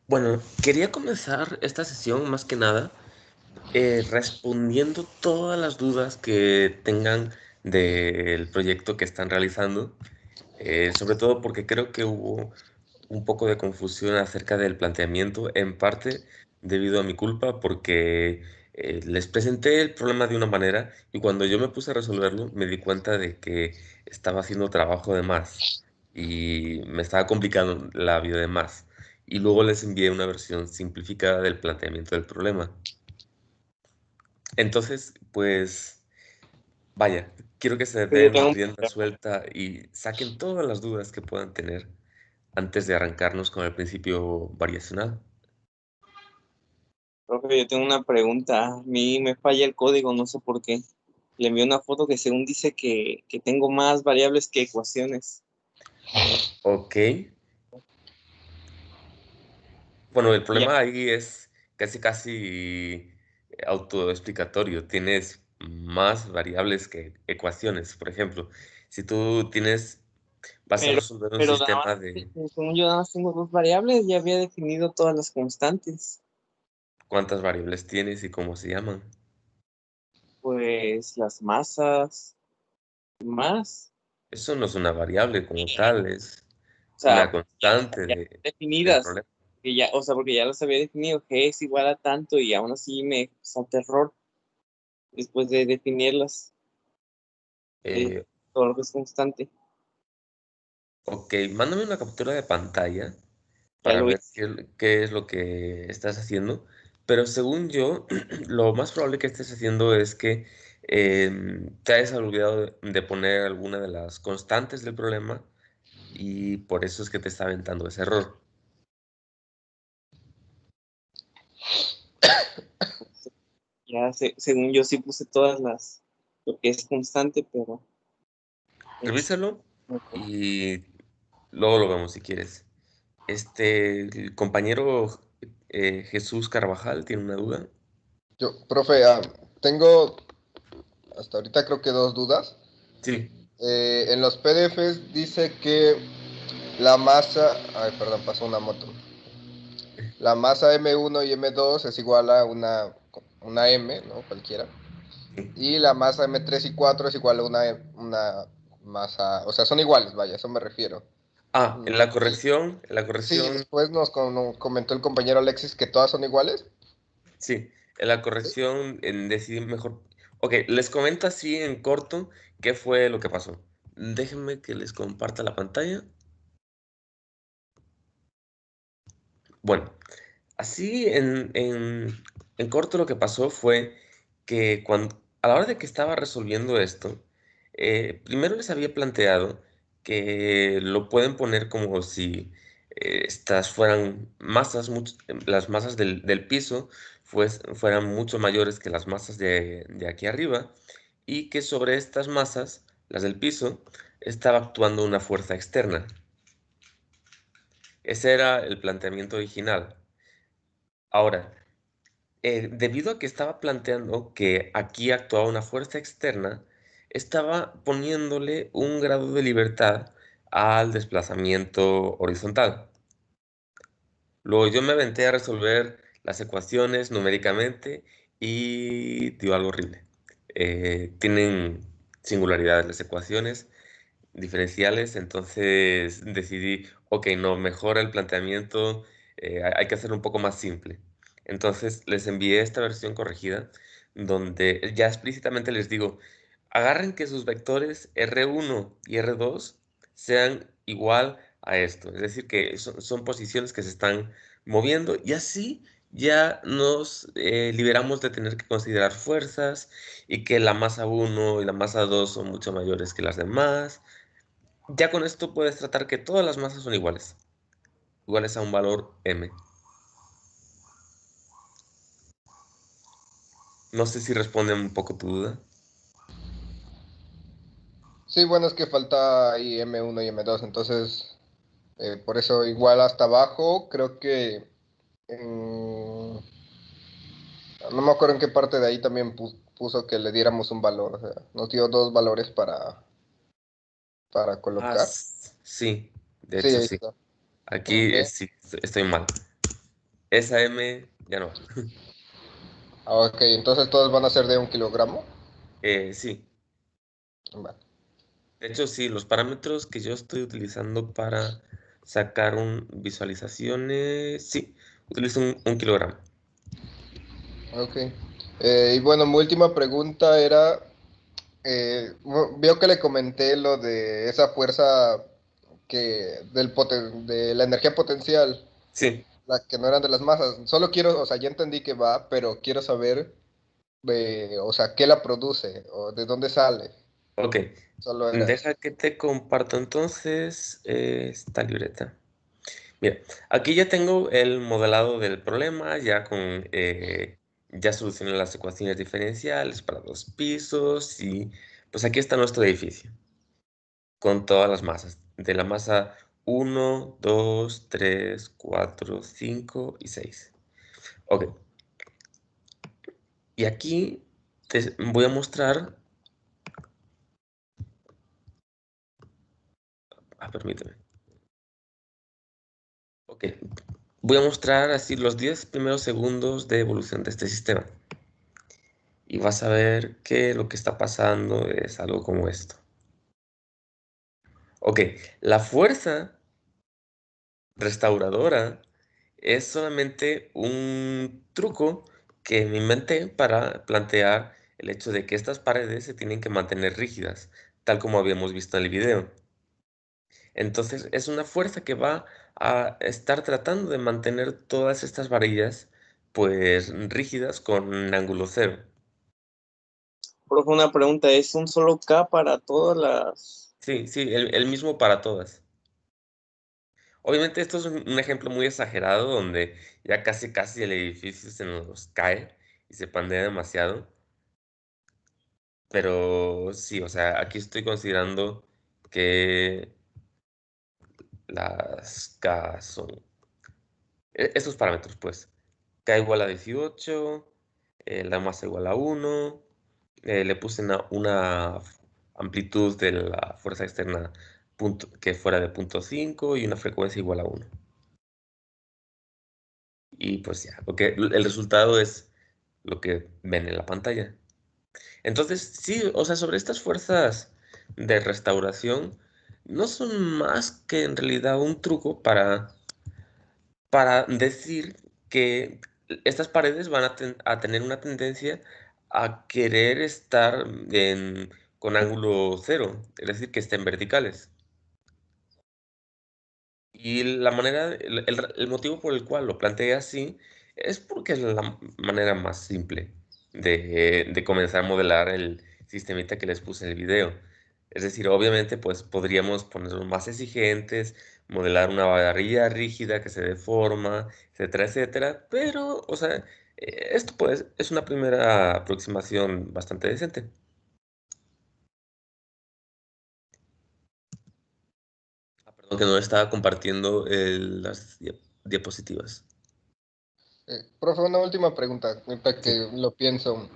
Bueno, quería comenzar esta sesión más que nada respondiendo todas las dudas que tengan del proyecto que están realizando, sobre todo porque creo que hubo un poco de confusión acerca del planteamiento, en parte debido a mi culpa, porque les presenté el problema de una manera y cuando yo me puse a resolverlo me di cuenta de que estaba haciendo trabajo de más y me estaba complicando la vida de más. Y luego les envié una versión simplificada del planteamiento del problema. Entonces, pues, vaya, quiero que se Yo den tengo, rienda suelta y saquen todas las dudas que puedan tener antes de arrancarnos con el principio variacional. profe, yo tengo una pregunta. A mí me falla el código, no sé por qué. Le envié una foto que según dice que tengo más variables que ecuaciones. Ok. Bueno, el Y ya, problema ahí es casi autoexplicatorio. Tienes más variables que ecuaciones. Por ejemplo, si tú vas a pero, resolver un pero nada sistema más, de según yo nada más tengo dos variables, ya había definido todas las constantes. cuántas variables tienes y cómo se llaman. Pues las masas, más. Eso no es una variable como tal, es O una sea, constante ya del definidas. problema. Que ya, o sea, porque ya las había definido, G es igual a tanto y aún así me salta error después de definirlas. Eh, Todo lo que es constante. ok, mándame una captura de pantalla Ya para lo ver hice. qué es lo que estás haciendo. Pero según yo, lo más probable que estés haciendo es que te hayas olvidado de poner alguna de las constantes del problema y por eso es que te está aventando ese error. Ya según yo sí puse todas lo que es constante, pero es, Revísalo y luego lo vemos si quieres. El compañero Jesús Carvajal tiene una duda. Profe, tengo hasta ahorita creo que dos dudas. Sí. En los PDFs dice que la masa, ay, perdón, pasó una moto. La masa M1 y M2 es igual a una M, ¿no? Cualquiera. Sí. Y la masa M3 y 4 es igual a una masa, o sea, son iguales, vaya, a eso me refiero. Ah, Mm, en la Y corrección, sí, después nos comentó el compañero Alexis que todas son iguales. sí, en la ¿Sí? corrección decidí mejor. Ok, les comento así en corto qué fue lo que pasó. Déjenme que les comparta la pantalla. Bueno, así en corto lo que pasó fue que a la hora de que estaba resolviendo esto, primero les había planteado que lo pueden poner como si estas fueran masas, las masas del piso fueran mucho mayores que las masas de aquí arriba y que sobre estas masas, las del piso, estaba actuando una fuerza externa. Ese era el planteamiento original. Ahora, debido a que estaba planteando que aquí actuaba una fuerza externa, estaba poniéndole un grado de libertad al desplazamiento horizontal. Luego yo me aventé a resolver las ecuaciones numéricamente y dio algo horrible. Tienen singularidades las ecuaciones diferenciales, entonces decidí, ok, no, mejora el planteamiento, hay que hacerlo un poco más simple. Entonces les envié esta versión corregida, donde ya explícitamente les digo, agarren que sus vectores R1 y R2 sean igual a esto, es decir, que son posiciones que se están moviendo y así ya nos liberamos de tener que considerar fuerzas y que la masa 1 y la masa 2 son mucho mayores que las demás. Ya con esto puedes tratar que todas las masas son iguales, iguales a un valor m. No sé si responde un poco tu duda. Sí, bueno, es que falta ahí M1 y M2, entonces por eso igual hasta abajo, creo que no me acuerdo en qué parte de ahí también puso que le diéramos un valor, o sea, nos dio dos valores para Ah, colocar. sí, de Sí, hecho ahí sí. está. Aquí Ok. sí, estoy mal. esa M ya no. Ok, entonces todos van a ser de 1 kilogramo. Sí. Vale. De hecho, sí, los parámetros que yo estoy utilizando para sacar visualizaciones, sí, utilizo un kilogramo. Ok. Y bueno, mi última pregunta era, veo que le comenté lo de esa fuerza de la energía potencial, Sí, la que no eran de las masas. Solo quiero, o sea, ya entendí que va, pero quiero saber, o sea, qué la produce o de dónde sale. ok. Solo era eso. Deja que te comparto entonces esta libreta. Mira, aquí ya tengo el modelado del problema, ya solucioné las ecuaciones diferenciales para 2 pisos y pues aquí está nuestro edificio con todas las masas, de la masa 1, 2, 3, 4, 5 y 6. Ok, y aquí te voy a mostrar, permíteme. Ok, voy a mostrar así los 10 primeros segundos de evolución de este sistema. Y vas a ver que lo que está pasando es algo como esto. Ok, la fuerza restauradora es solamente un truco que me inventé para plantear el hecho de que estas paredes se tienen que mantener rígidas, tal como habíamos visto en el video. Entonces es una fuerza que va a estar tratando de mantener todas estas varillas pues rígidas con ángulo cero. Profe, una pregunta, ¿es un solo K para todas las...? Sí, sí, el mismo para todas. Obviamente esto es un ejemplo muy exagerado donde ya casi casi el edificio se nos cae y se pandea demasiado. Pero sí, o sea, aquí estoy considerando que las K son estos parámetros, pues. K igual a 18, la masa igual a 1, le puse una amplitud de la fuerza externa que fuera de 0,5 y una frecuencia igual a 1. Y pues ya, porque el resultado es lo que ven en la pantalla. Entonces, sí, o sea, sobre estas fuerzas de restauración, no son más que en realidad un truco para decir que estas paredes van a tener una tendencia a querer estar con ángulo cero, es decir, que estén verticales. Y la manera, el motivo por el cual lo planteé así es porque es la manera más simple de comenzar a modelar el sistemita que les puse en el video. Es decir, obviamente, pues podríamos ponernos más exigentes, modelar una varilla rígida que se deforma, etcétera, etcétera. Pero, o sea, esto pues es una primera aproximación bastante decente. Perdón que no estaba compartiendo las diapositivas. Profe, una última pregunta, ahorita Sí. que lo pienso.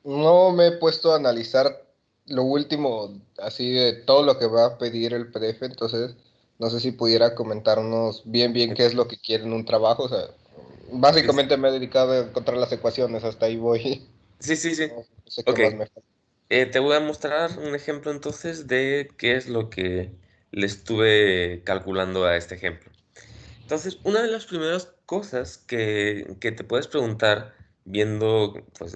No me he puesto a analizar lo último, así de todo lo que va a pedir el PDF, entonces no sé si pudiera comentarnos bien qué es lo que quiere en un trabajo. O sea, Sí, sí. básicamente me he dedicado a encontrar las ecuaciones, hasta ahí voy. Sí, sí, sí. No sé qué Ok, más me falta. te voy a mostrar un ejemplo entonces de qué es lo que le estuve calculando a este ejemplo. Entonces, una de las primeras cosas que te puedes preguntar viendo pues,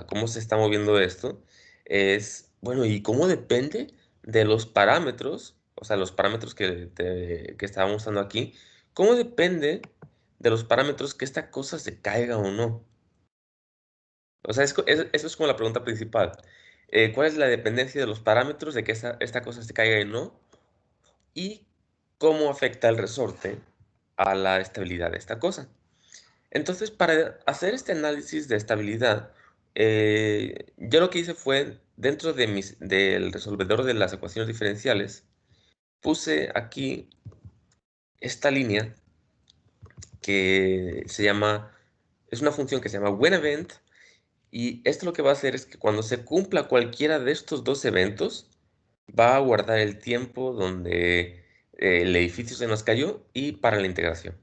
cómo se está moviendo esto es, bueno, ¿y cómo depende de los parámetros? O sea, los parámetros que estábamos usando aquí, ¿cómo depende de los parámetros que esta cosa se caiga o no? O sea, eso es como la pregunta principal. ¿Cuál es la dependencia de los parámetros de que esta cosa se caiga y no? ¿Y cómo afecta el resorte a la estabilidad de esta cosa? Entonces, para hacer este análisis de estabilidad, yo lo que hice fue, dentro del resolvedor de las ecuaciones diferenciales, puse aquí esta línea que es una función que se llama whenEvent. Y esto lo que va a hacer es que cuando se cumpla cualquiera de estos dos eventos, va a guardar el tiempo donde el edificio se nos cayó y para la integración.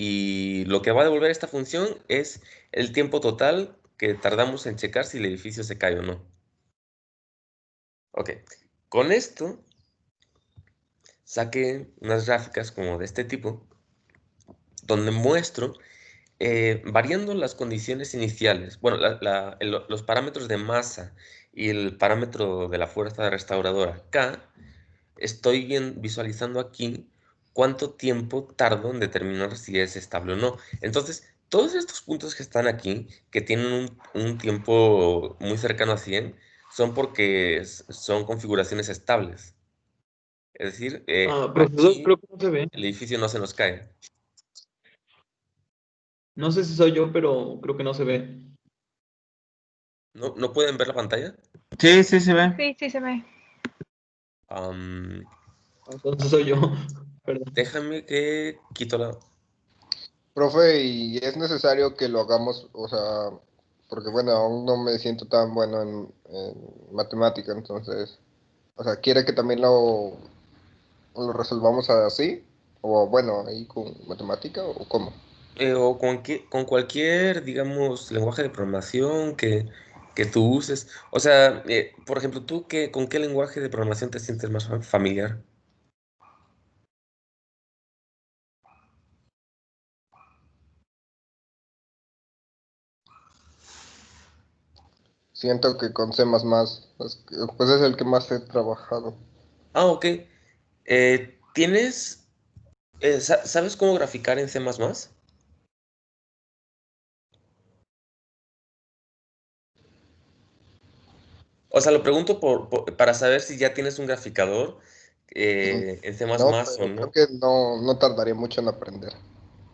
y lo que va a devolver esta función es el tiempo total que tardamos en checar si el edificio se cae o no. Ok, con esto saqué unas gráficas como de este tipo, donde muestro, variando las condiciones iniciales, bueno, los parámetros de masa y el parámetro de la fuerza restauradora K, estoy visualizando aquí cuánto tiempo tardo en determinar si es estable o no. Entonces, todos estos puntos que están aquí, que tienen un tiempo muy cercano a 100, son porque son configuraciones estables. Es decir, Profesor, aquí creo que no se ve. el edificio no se nos cae. No sé si soy yo, pero creo que no se ve. ¿No pueden ver la pantalla? Sí, sí se ve. Sí, sí se ve. Entonces soy yo. Perdón. Déjame que quito la... Profe, y es necesario que lo hagamos, o sea, porque bueno, aún no me siento tan bueno en matemática, entonces, o sea, ¿quiere que también lo resolvamos así? O bueno, ahí con matemática o cómo? O con cualquier, digamos, lenguaje de programación que tú uses. O sea, por ejemplo, ¿tú con qué lenguaje de programación te sientes más familiar? Siento que con C++, pues es el que más he trabajado. Ah, ok. ¿Tienes, sabes cómo graficar en C++? O sea, lo pregunto para saber si ya tienes un graficador en C++ No, o pero creo no. que no tardaría mucho en aprender.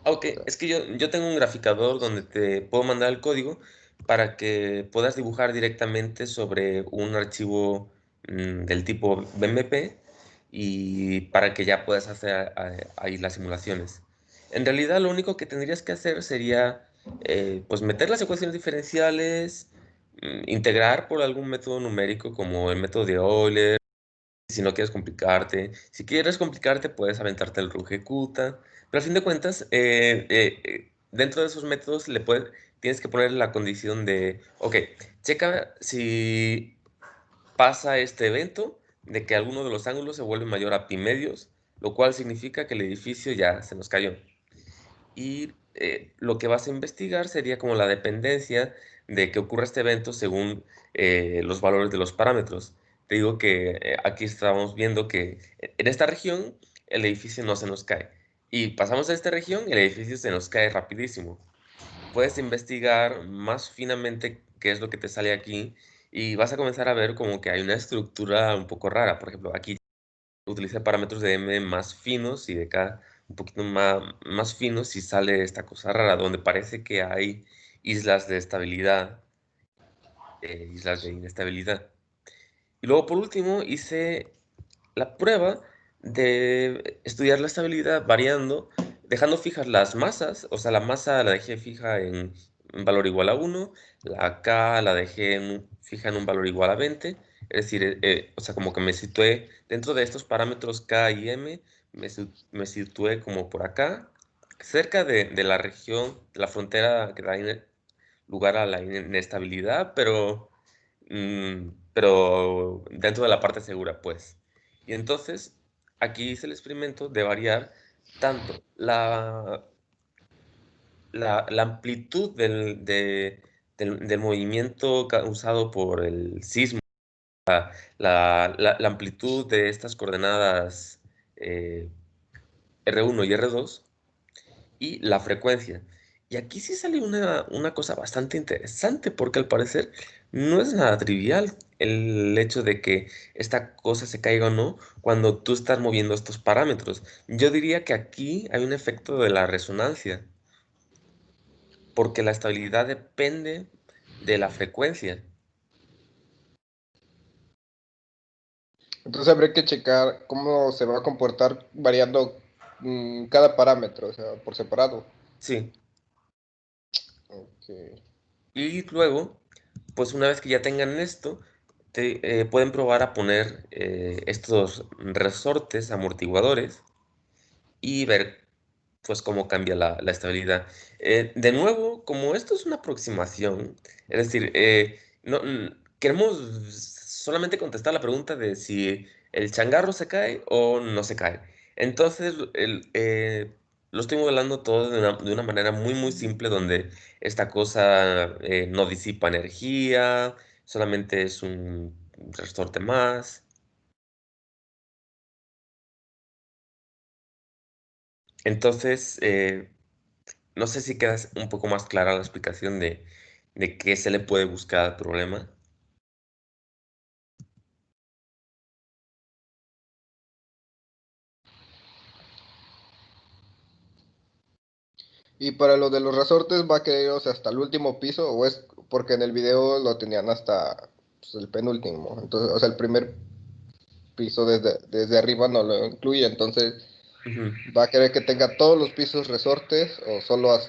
Ah, ok, es que yo tengo un graficador donde te puedo mandar el código para que puedas dibujar directamente sobre un archivo del tipo BMP y para que ya puedas hacer ahí las simulaciones. En realidad lo único que tendrías que hacer sería pues meter las ecuaciones diferenciales, integrar por algún método numérico como el método de Euler, si no quieres complicarte. Si quieres complicarte, puedes aventarte el RUGECUTA. Pero a fin de cuentas, dentro de esos métodos tienes que poner la condición de, ok, checa si pasa este evento de que alguno de los ángulos se vuelve mayor a pi medios, lo cual significa que el edificio ya se nos cayó. Y lo que vas a investigar sería como la dependencia de que ocurra este evento según los valores de los parámetros. Te digo que aquí estábamos viendo que en esta región el edificio no se nos cae. Y pasamos a esta región y el edificio se nos cae rapidísimo. Puedes investigar más finamente qué es lo que te sale aquí y vas a comenzar a ver como que hay una estructura un poco rara. Por ejemplo, aquí utiliza parámetros de M más finos y de K un poquito más finos y sale esta cosa rara donde parece que hay islas de estabilidad, islas de inestabilidad. Y luego por último hice la prueba de estudiar la estabilidad variando, dejando fijas las masas, o sea, la masa la dejé fija en un valor igual a 1, la K la dejé fija en un valor igual a 20, es decir, o sea, como que me situé dentro de estos parámetros K y M, me situé como por acá, cerca de la región, de la frontera que da lugar a la inestabilidad, pero dentro de la parte segura, pues. Y entonces, aquí hice el experimento de variar tanto la amplitud del movimiento causado por el sismo, la amplitud de estas coordenadas R1 y R2, y la frecuencia. Y aquí sí sale una cosa bastante interesante, porque al parecer no es nada trivial el hecho de que esta cosa se caiga o no cuando tú estás moviendo estos parámetros. Yo diría que aquí hay un efecto de la resonancia, porque la estabilidad depende de la frecuencia. Entonces habría que checar cómo se va a comportar variando cada parámetro, o sea, por separado. Sí. Ok. Y luego, pues una vez que ya tengan esto, pueden probar a poner estos resortes amortiguadores y ver pues cómo cambia la estabilidad. De nuevo, como esto es una aproximación, es decir, queremos solamente contestar la pregunta de si el changarro se cae o no se cae. Entonces, lo estoy modelando todo de una manera muy, muy simple, donde esta cosa no disipa energía, solamente es un resorte más. Entonces, no sé si queda un poco más clara la explicación de qué se le puede buscar al problema. Y para lo de los resortes, ¿va a querer irse hasta el último piso o es porque en el video lo tenían hasta pues, el penúltimo? Entonces, o sea, el primer piso desde arriba no lo incluye, entonces Ujú. ¿va a querer que tenga todos los pisos resortes o solo Ok,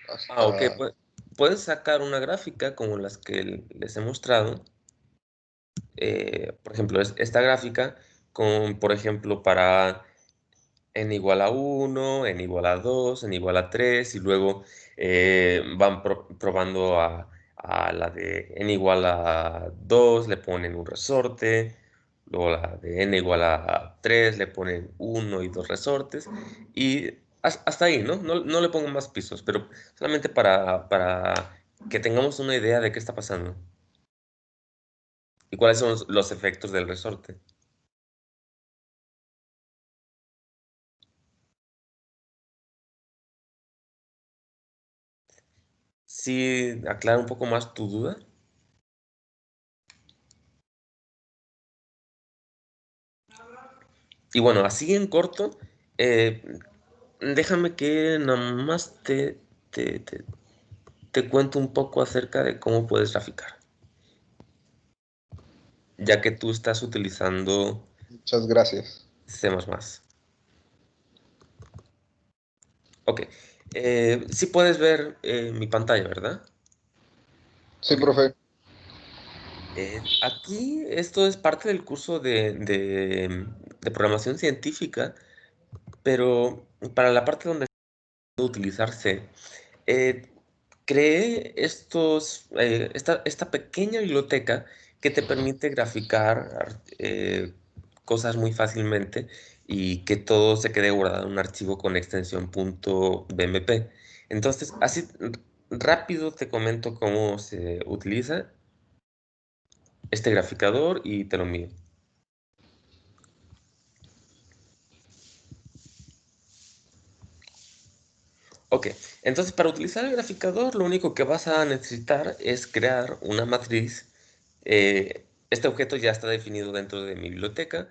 hasta... puedes sacar una gráfica como las que les he mostrado. Por ejemplo, esta gráfica con, por ejemplo, para n igual a 1, n igual a 2, n igual a 3, y luego van probando a la de n igual a 2, le ponen un resorte, luego la de n igual a 3, le ponen 1 y 2 resortes, y hasta ahí, ¿no? No le pongo más pisos, pero solamente para que tengamos una idea de qué está pasando y cuáles son los efectos del resorte. Sí, aclara un poco más tu duda. Y bueno, así en corto, eh, déjame que nada más te, te- te cuento un poco acerca de cómo puedes graficar, ya que tú estás utilizando Muchas gracias. C++. Ok, sí puedes ver mi pantalla, ¿verdad? Sí, Ok. profe. Aquí esto es parte del curso de programación científica, pero para la parte donde puede utilizarse, eh, creé esta pequeña biblioteca que te permite graficar cosas muy fácilmente y que todo se quede guardado en un archivo con extensión .bmp. Entonces, así rápido te comento cómo se utiliza este graficador y te lo envío. Ok, entonces para utilizar el graficador lo único que vas a necesitar es crear una matriz. Este objeto ya está definido dentro de mi biblioteca,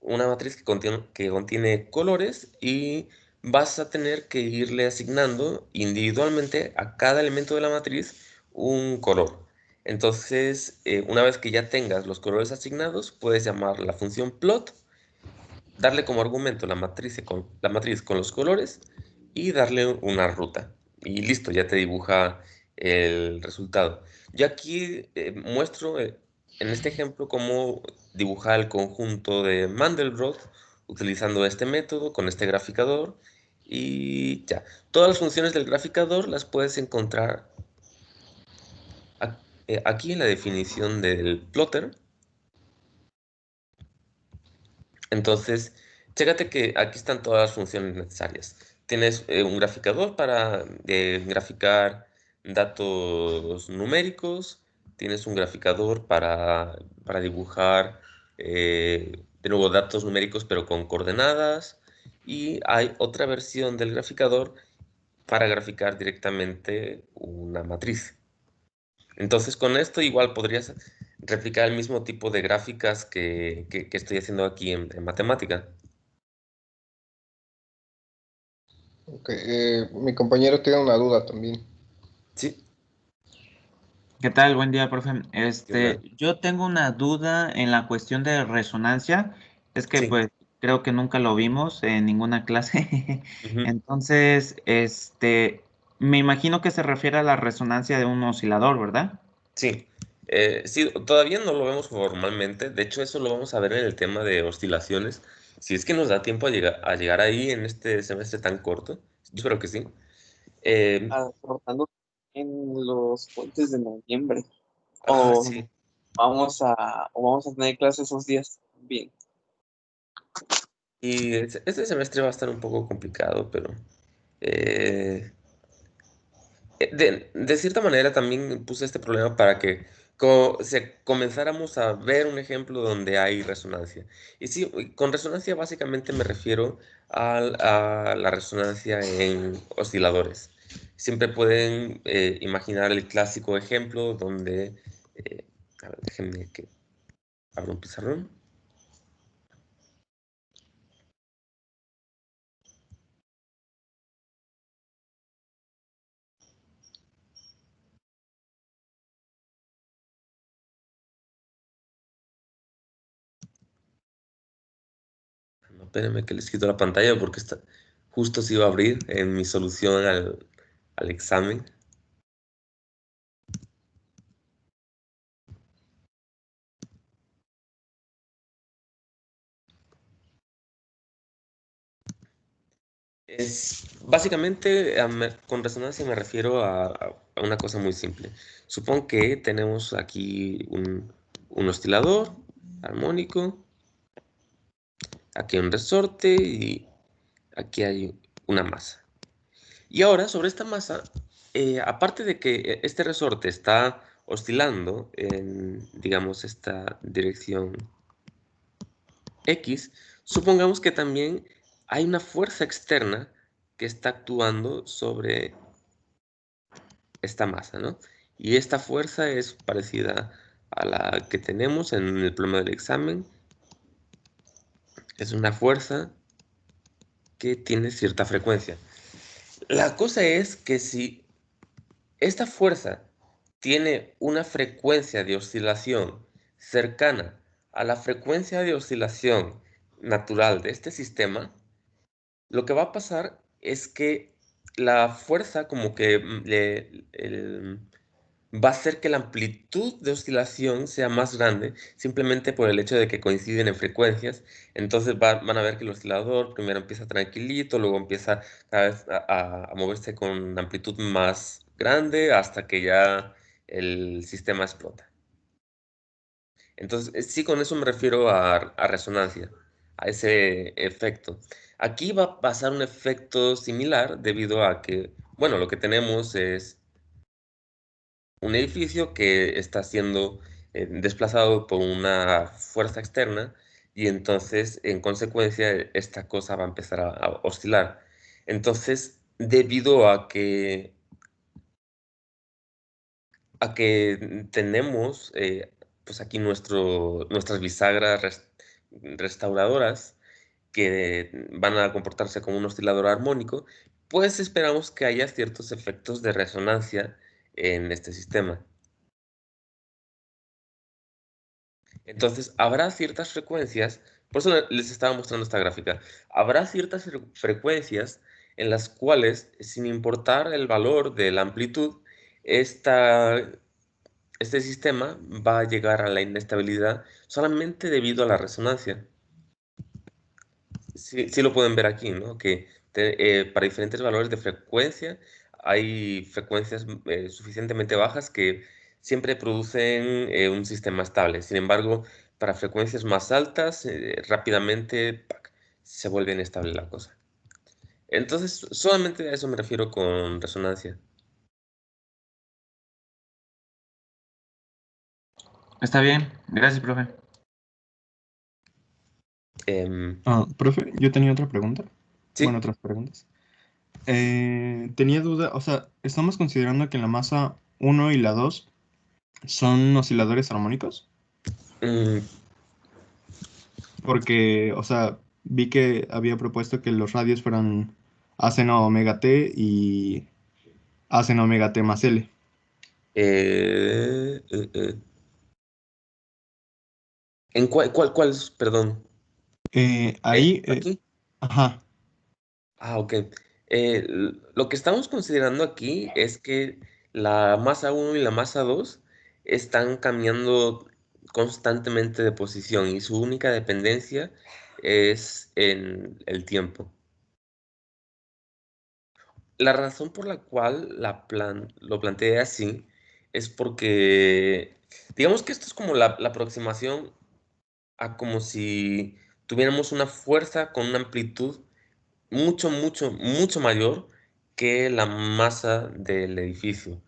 una matriz que contiene colores, y vas a tener que irle asignando individualmente a cada elemento de la matriz un color. Entonces, una vez que ya tengas los colores asignados, puedes llamar la función plot, darle como argumento la matriz con los colores y darle una ruta. Y listo, ya te dibuja el resultado. Yo aquí muestro en este ejemplo cómo dibujar el conjunto de Mandelbrot utilizando este método con este graficador. Y ya, todas las funciones del graficador las puedes encontrar aquí en la definición del plotter. Entonces, chécate que aquí están todas las funciones necesarias. Tienes un graficador para graficar datos numéricos, tienes un graficador para dibujar de nuevo datos numéricos pero con coordenadas, y hay otra versión del graficador para graficar directamente una matriz. Entonces, con esto igual podrías replicar el mismo tipo de gráficas que estoy haciendo aquí en matemática. Ok, mi compañero tiene una duda también. Sí, ¿Qué tal? Buen día, profe. ¿qué onda? Yo tengo una duda en la cuestión de resonancia. Es que Sí. pues creo que nunca lo vimos en ninguna clase. Ujú. Entonces, me imagino que se refiere a la resonancia de un oscilador, ¿verdad? Sí. Sí, todavía no lo vemos formalmente. De hecho, eso lo vamos a ver en el tema de oscilaciones. Si es que nos da tiempo a llegar ahí en este semestre tan corto, Yo espero que sí. Rotando en los puentes de noviembre. Ah, O sí. vamos a tener clases esos días. Bien. Y este semestre va a estar un poco complicado, pero eh, de cierta manera también puse este problema para que comenzáramos a ver un ejemplo donde hay resonancia. Y sí, con resonancia básicamente me refiero a la resonancia en osciladores. Siempre pueden imaginar el clásico ejemplo donde... a ver, déjenme que abra un pizarrón. No, espérenme que les quito la pantalla porque justo se iba a abrir en mi solución al examen. Básicamente, con resonancia me refiero a una cosa muy simple. Supongo que tenemos aquí un oscilador armónico, aquí un resorte y aquí hay una masa. Y ahora, sobre esta masa, aparte de que este resorte está oscilando en, digamos, esta dirección X, supongamos que también hay una fuerza externa que está actuando sobre esta masa, ¿no? Y esta fuerza es parecida a la que tenemos en el problema del examen. Es una fuerza que tiene cierta frecuencia. La cosa es que si esta fuerza tiene una frecuencia de oscilación cercana a la frecuencia de oscilación natural de este sistema, lo que va a pasar es que la fuerza como que va a hacer que la amplitud de oscilación sea más grande simplemente por el hecho de que coinciden en frecuencias. Entonces van a ver que el oscilador primero empieza tranquilito, luego empieza cada vez a moverse con amplitud más grande hasta que ya el sistema explota. Entonces, sí, con eso me refiero a resonancia, a ese efecto. Aquí va a pasar un efecto similar debido a que, bueno, lo que tenemos es un edificio que está siendo desplazado por una fuerza externa y entonces, en consecuencia, esta cosa va a empezar a oscilar. Entonces, debido a que tenemos pues aquí nuestras bisagras restauradoras que van a comportarse como un oscilador armónico, pues esperamos que haya ciertos efectos de resonancia en este sistema. Entonces, habrá ciertas frecuencias, por eso les estaba mostrando esta gráfica, habrá ciertas frecuencias en las cuales, sin importar el valor de la amplitud, este sistema va a llegar a la inestabilidad solamente debido a la resonancia. Sí, lo pueden ver aquí, ¿no? Que para diferentes valores de frecuencia hay frecuencias suficientemente bajas que siempre producen un sistema estable. Sin embargo, para frecuencias más altas, rápidamente ¡pac!, se vuelve inestable la cosa. Entonces, solamente a eso me refiero con resonancia. Está bien, gracias, profe. Profe, yo tenía otra pregunta. Bueno, Sí, otras preguntas. Tenía duda, o sea, estamos considerando que la masa 1 y la 2 son osciladores armónicos, mm, porque, o sea, vi que había propuesto que los radios fueran A seno omega t y A seno omega t más L. eh, eh, eh. ¿En cuál es? Perdón. Ahí, ¿Aquí? ajá, Ok. Lo que estamos considerando aquí es que la masa uno y la masa 2 están cambiando constantemente de posición y su única dependencia es en el tiempo. La razón por la cual lo planteé así es porque, digamos que esto es como la aproximación a como si tuviéramos una fuerza con una amplitud mucho, mucho, mucho mayor que la masa del edificio.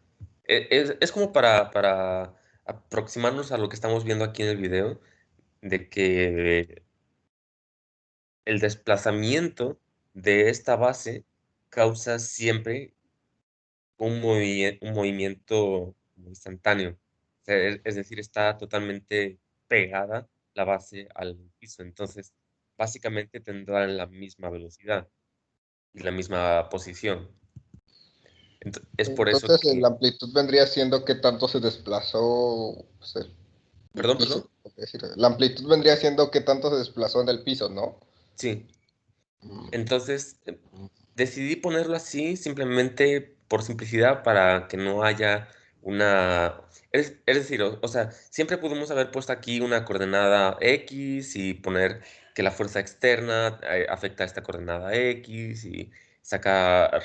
Es como para aproximarnos a lo que estamos viendo aquí en el video, de que el desplazamiento de esta base causa siempre un movimiento instantáneo. O sea, es decir, está totalmente pegada la base al piso. Entonces, básicamente tendrán la misma velocidad y la misma posición. Es por eso Entonces, que... la amplitud vendría siendo qué tanto se desplazó, pues, el Perdón, piso. perdón. Es decir, la amplitud vendría siendo qué tanto se desplazó en el piso, ¿no? Sí. Mm. Entonces, decidí ponerlo así simplemente por simplicidad para que no haya una... Es decir, o sea, siempre pudimos haber puesto aquí una coordenada X y poner que la fuerza externa afecta a esta coordenada X y sacar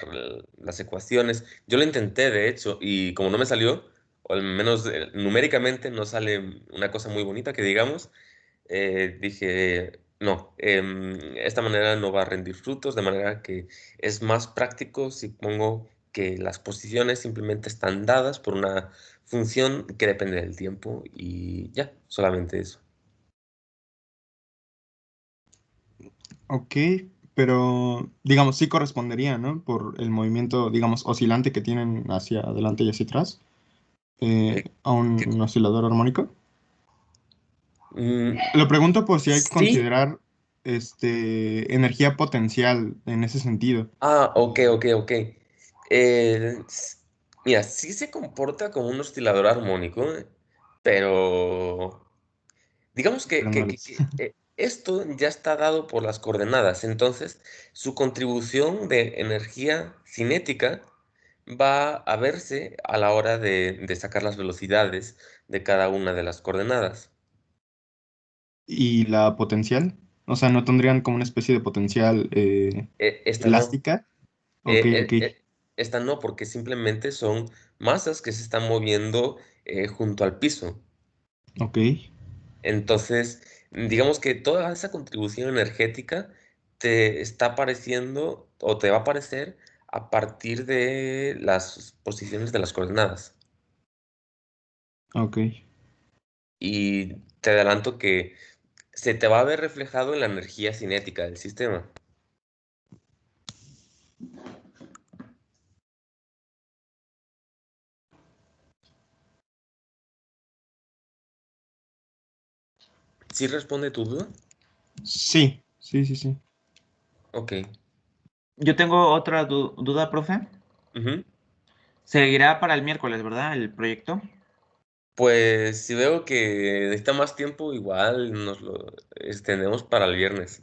las ecuaciones. Yo lo intenté, de hecho, y como no me salió, o al menos numéricamente no sale una cosa muy bonita que digamos, dije, no, esta manera no va a rendir frutos, de manera que es más práctico si pongo que las posiciones simplemente están dadas por una función que depende del tiempo y ya, solamente eso. Ok, pero digamos, sí correspondería, ¿no? Por el movimiento, digamos, oscilante que tienen hacia adelante y hacia atrás, Eh, a que- un oscilador armónico. mm, Lo pregunto por si hay que sí, considerar energía potencial en ese sentido. ok, ok, ok. Mira, sí se comporta como un oscilador armónico, pero digamos Pero no lo es. esto ya está dado por las coordenadas, entonces su contribución de energía cinética va a verse a la hora de sacar las velocidades de cada una de las coordenadas. ¿Y la potencial? O sea, ¿no tendrían como una especie de potencial Esta no, elástica? Ok, eh, ok, eh, eh, esta no, porque simplemente son masas que se están moviendo junto al piso. ok, Entonces, digamos que toda esa contribución energética te está apareciendo o te va a aparecer a partir de las posiciones de las coordenadas. ok. Y te adelanto que se te va a ver reflejado en la energía cinética del sistema. ¿Sí responde tu duda? Sí, sí, sí, sí. Ok. Yo tengo otra duda, profe. Ujú. Seguirá para el miércoles, ¿verdad? El proyecto. Pues si veo que necesita más tiempo, igual nos lo extendemos para el viernes.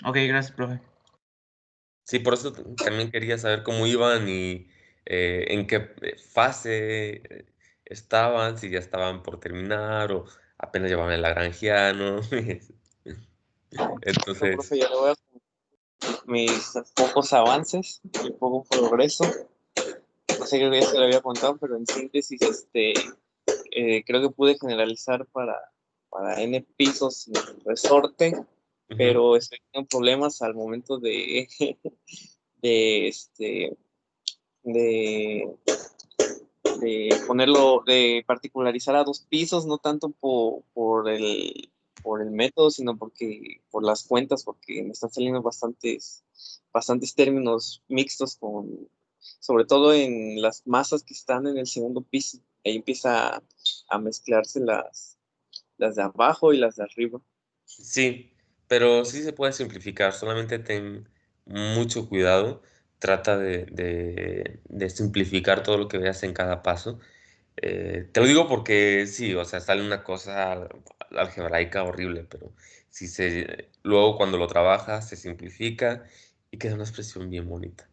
Ok, gracias, profe. Sí, por eso también quería saber cómo iban y en qué fase estaban, si ya estaban por terminar o apenas llevaban el lagrangiano. Pero, profe, Entonces, ya le voy a mis pocos avances, mi poco progreso. No sé, creo que ya se lo había contado, pero en síntesis, creo que pude generalizar para N pisos en el resorte, ujú, pero estoy teniendo problemas al momento de, este, de, de ponerlo, de particularizar a dos pisos, no tanto por el método, sino por las cuentas, porque me están saliendo bastantes términos mixtos sobre todo en las masas que están en el segundo piso. Ahí empieza a mezclarse las de abajo y las de arriba. sí, pero sí se puede simplificar, solamente ten mucho cuidado, trata de simplificar todo lo que veas en cada paso. Te lo digo porque sí, o sea, sale una cosa algebraica horrible, pero luego cuando lo trabajas se simplifica y queda una expresión bien bonita.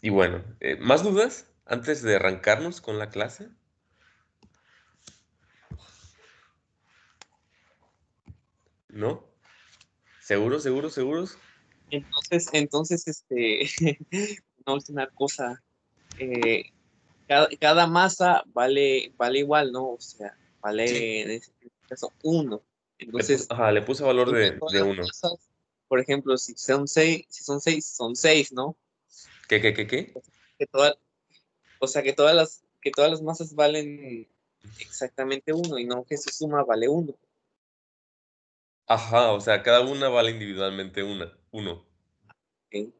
Y bueno, ¿más dudas antes de arrancarnos con la clase? ¿No? ¿Seguros, seguros, seguros? Entonces, una última cosa. Cada masa vale igual, ¿no? O sea, Sí. vale en este caso 1. Entonces, Le puse valor entre todas de las 1. masas, por ejemplo, si son 6, son 6, ¿no? ¿Qué? Que o sea, que todas las masas valen exactamente 1 y no que su suma vale 1. Ajá, o sea, cada una vale individualmente uno. ¿Ok?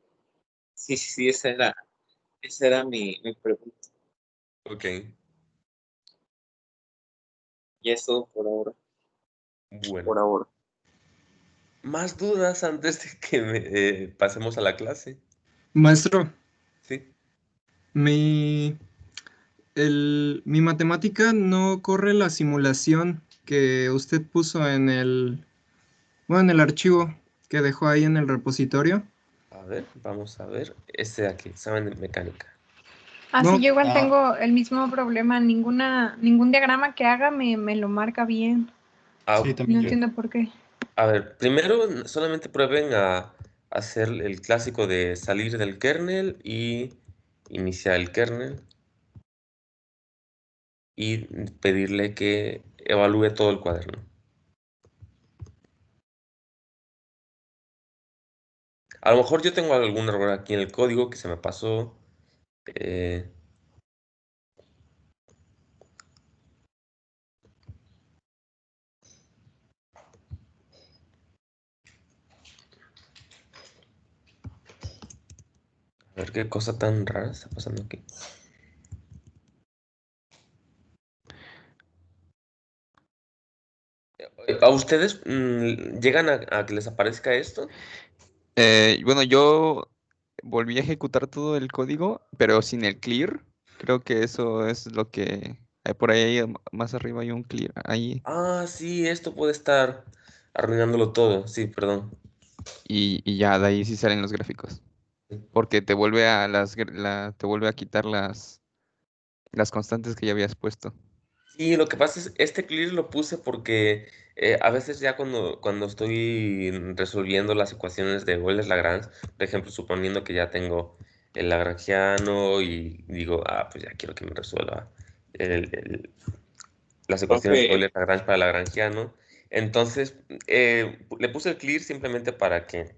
Sí, esa era mi pregunta. Ok, Y eso por ahora. bueno. Por ahora. ¿Más dudas antes de que pasemos a la clase? Maestro, Sí. mi matemática no corre la simulación que usted puso en en el archivo que dejó ahí en el repositorio. A ver, vamos a ver. Este de aquí, examen de mecánica. No, Sí, yo igual tengo el mismo problema. Ningún diagrama que haga me lo marca bien. sí, No también yo. entiendo por qué. A ver, primero solamente prueben a hacer el clásico de salir del kernel y iniciar el kernel y pedirle que evalúe todo el cuaderno. A lo mejor yo tengo algún error aquí en el código que se me pasó. A ver qué cosa tan rara está pasando aquí. ¿A ustedes llegan a que les aparezca esto? Bueno, yo volví a ejecutar todo el código, pero sin el clear. Creo que eso es lo que hay por ahí, más arriba hay un clear. Ahí. Ah, sí, esto puede estar arruinándolo todo. Sí, perdón. Y ya de ahí sí salen los gráficos. Porque te vuelve a te vuelve a quitar las constantes que ya habías puesto. Sí, lo que pasa es, este clear lo puse porque a veces ya cuando estoy resolviendo las ecuaciones de Euler-Lagrange, por ejemplo, suponiendo que ya tengo el lagrangiano y digo, pues ya quiero que me resuelva las ecuaciones de Profe, Euler-Lagrange para lagrangiano, entonces le puse el clear simplemente para que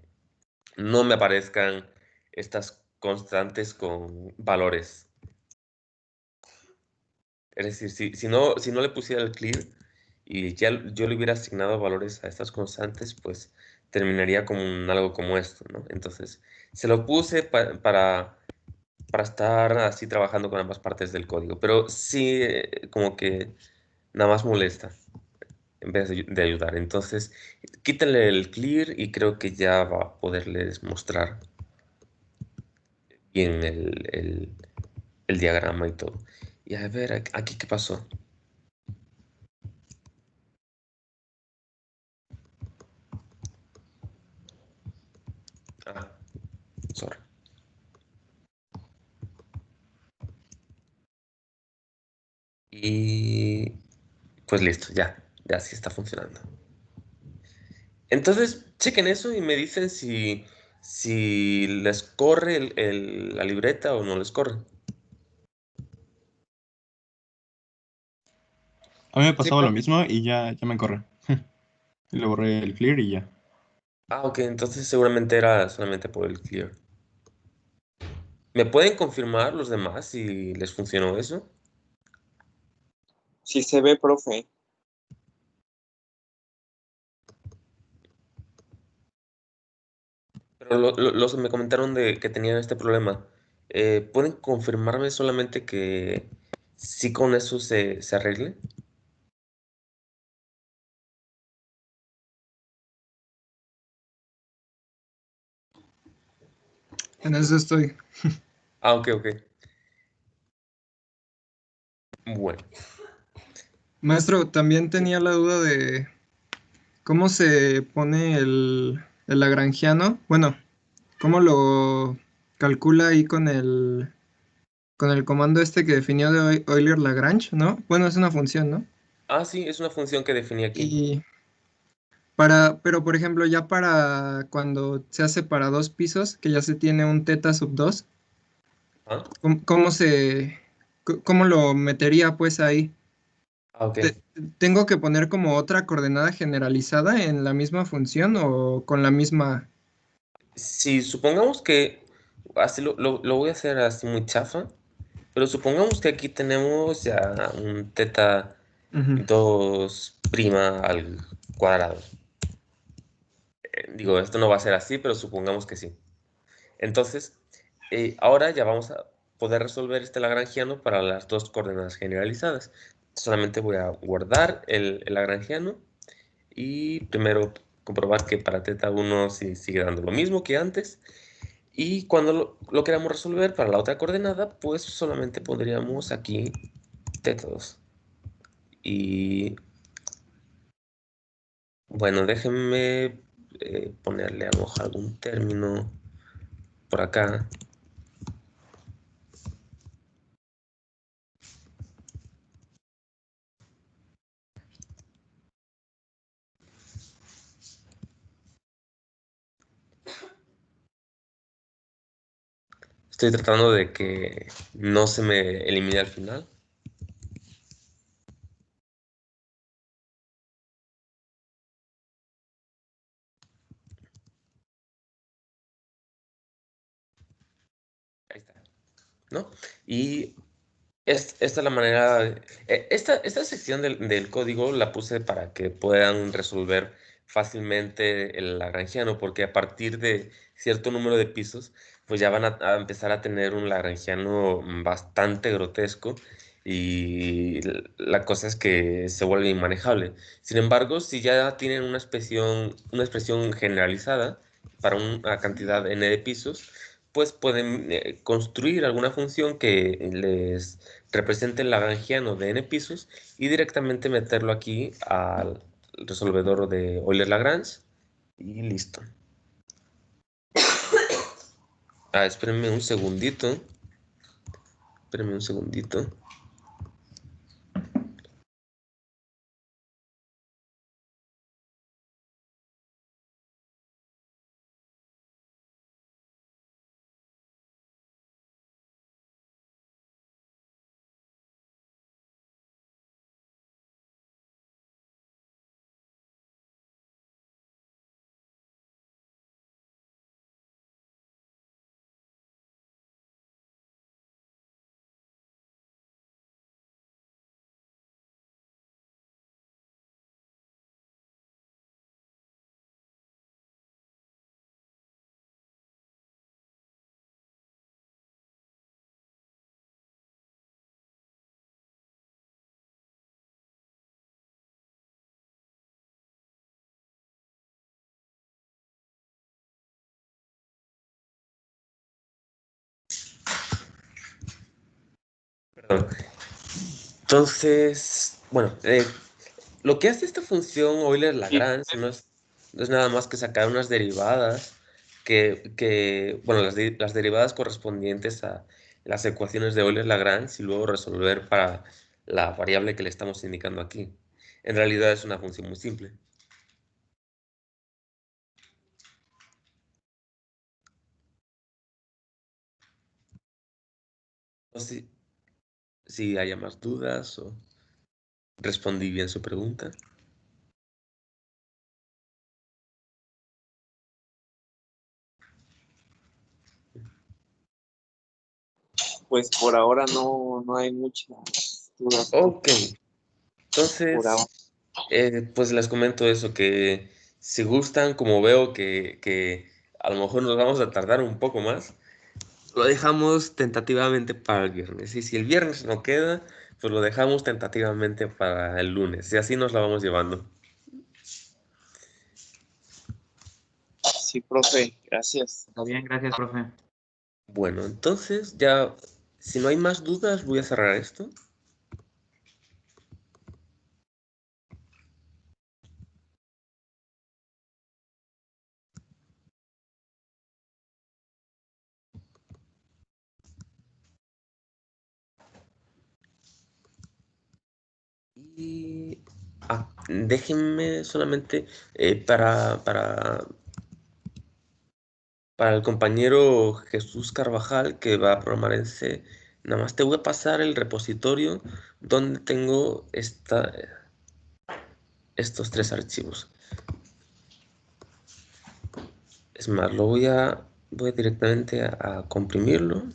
no me aparezcan estas constantes con valores. Es decir, si no le pusiera el clear y ya yo le hubiera asignado valores a estas constantes, pues terminaría como algo como esto, ¿no? Entonces, se lo puse para estar así trabajando con ambas partes del código, pero sí como que nada más molesta en vez de ayudar. Entonces, quítale el clear y creo que ya va a poderles mostrar bien el diagrama y todo. Y a ver, aquí qué pasó. Sorry. Y pues listo, ya sí está funcionando. Entonces, chequen eso y me dicen si les corre la libreta o no les corre. A mí me sí, pasaba lo profe. mismo y ya me corre. Le borré el clear y ya. Ok, entonces seguramente era solamente por el clear. ¿Me pueden confirmar los demás si les funcionó eso? Sí se ve, profe. Pero los que me comentaron de que tenían este problema, ¿pueden confirmarme solamente que sí con eso se arregle? En eso estoy. Ok. Bueno. Maestro, también tenía la duda de cómo se pone el lagrangiano. Bueno, cómo lo calcula ahí con el comando este que definió de Euler-Lagrange, ¿no? Bueno, es una función, ¿no? Sí, es una función que definí aquí. Y Pero por ejemplo, ya para cuando se hace para 2 pisos, que ya se tiene un teta sub 2, ¿Ah? ¿cómo lo metería pues ahí? Ok. Te- ¿Tengo que poner como otra coordenada generalizada en la misma función o con la misma? Si supongamos que, así lo voy a hacer así muy chafa, pero supongamos que aquí tenemos ya un teta Ujú. 2 prima al cuadrado. Digo, esto no va a ser así, pero supongamos que sí. Entonces, ahora ya vamos a poder resolver este lagrangiano para las dos coordenadas generalizadas. Solamente voy a guardar el lagrangiano y primero comprobar que para teta 1 sí sigue dando lo mismo que antes. Y cuando lo queramos resolver para la otra coordenada, pues solamente pondríamos aquí teta 2. Y bueno, déjenme ponerle a lo mejor algún término por acá. Estoy tratando de que no se me elimine al final. Ahí está, ¿no? Y esta es la manera. Esta sección del código la puse para que puedan resolver fácilmente el lagrangiano, porque a partir de cierto número de pisos, pues ya van a empezar a tener un lagrangiano bastante grotesco y la cosa es que se vuelve inmanejable. Sin embargo, si ya tienen una expresión generalizada para una cantidad n de pisos, pues pueden construir alguna función que les represente el lagrangiano de n pisos y directamente meterlo aquí al resolvedor de Euler-Lagrange y listo. Espérenme un segundito. Espérenme un segundito. Perdón. Entonces, bueno, lo que hace esta función Euler-Lagrange no es nada más que sacar unas derivadas bueno, las derivadas correspondientes a las ecuaciones de Euler-Lagrange y luego resolver para la variable que le estamos indicando aquí. En realidad es una función muy simple. No sé si haya más dudas o respondí bien su pregunta. Pues por ahora no hay muchas dudas. Ok, Por ahora. entonces, pues les comento eso, que si gustan, como veo que a lo mejor nos vamos a tardar un poco más, lo dejamos tentativamente para el viernes. Y si el viernes no queda, pues lo dejamos tentativamente para el lunes. Y así nos la vamos llevando. Sí, profe, gracias. Está bien, gracias, profe. Bueno, entonces ya, si no hay más dudas, voy a cerrar esto. Y Déjenme solamente para el compañero Jesús Carvajal que va a programar en C, nada más te voy a pasar el repositorio donde tengo estos 3 archivos. Es más, voy directamente a comprimirlo.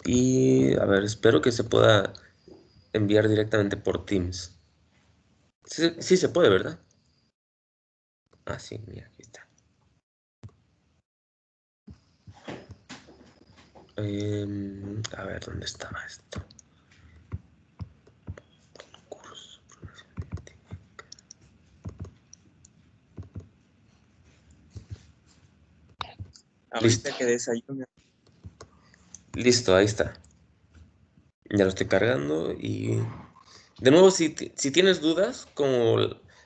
Y a ver, espero que se pueda enviar directamente por Teams. Sí se puede, ¿verdad? Sí, mira, aquí está. A ver, ¿dónde estaba esto? Curso, Ahorita que desayuno. Listo, ahí está. Ya lo estoy cargando y... De nuevo, si tienes dudas, como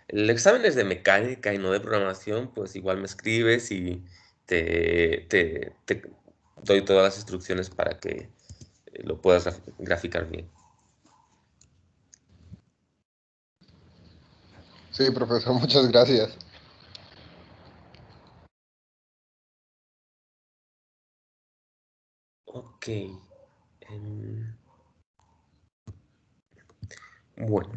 el examen es de mecánica y no de programación, pues igual me escribes y te doy todas las instrucciones para que lo puedas graficar bien. Sí, profesor, muchas gracias. Ok. Bueno.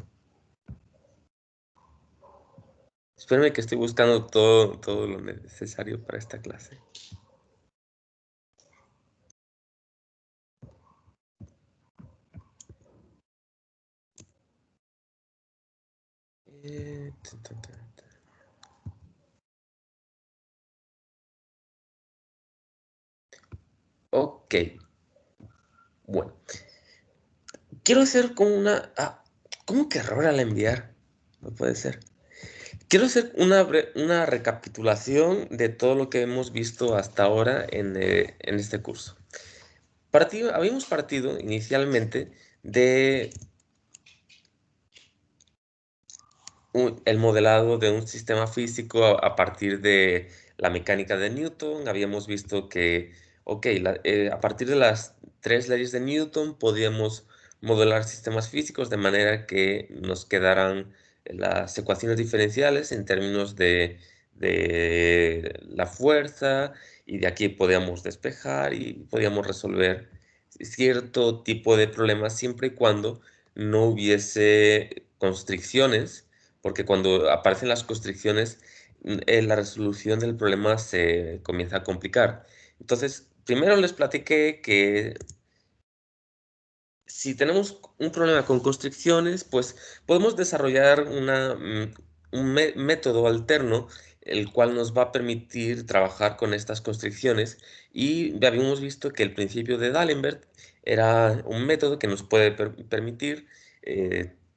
Espérame que estoy buscando todo lo necesario para esta clase. Ok. Bueno. Quiero hacer como una... ¿Cómo que error al enviar? No puede ser. Quiero hacer una recapitulación de todo lo que hemos visto hasta ahora en este curso. Habíamos partido inicialmente de el modelado de un sistema físico a partir de la mecánica de Newton. Habíamos visto que, a partir de las 3 leyes de Newton podíamos modelar sistemas físicos de manera que nos quedaran las ecuaciones diferenciales en términos de la fuerza, y de aquí podíamos despejar y podíamos resolver cierto tipo de problemas siempre y cuando no hubiese constricciones, porque cuando aparecen las constricciones, la resolución del problema se comienza a complicar. Entonces, primero les platiqué que si tenemos un problema con constricciones, pues podemos desarrollar un método alterno, el cual nos va a permitir trabajar con estas constricciones. Y ya habíamos visto que el principio de D'Alembert era un método que nos puede permitir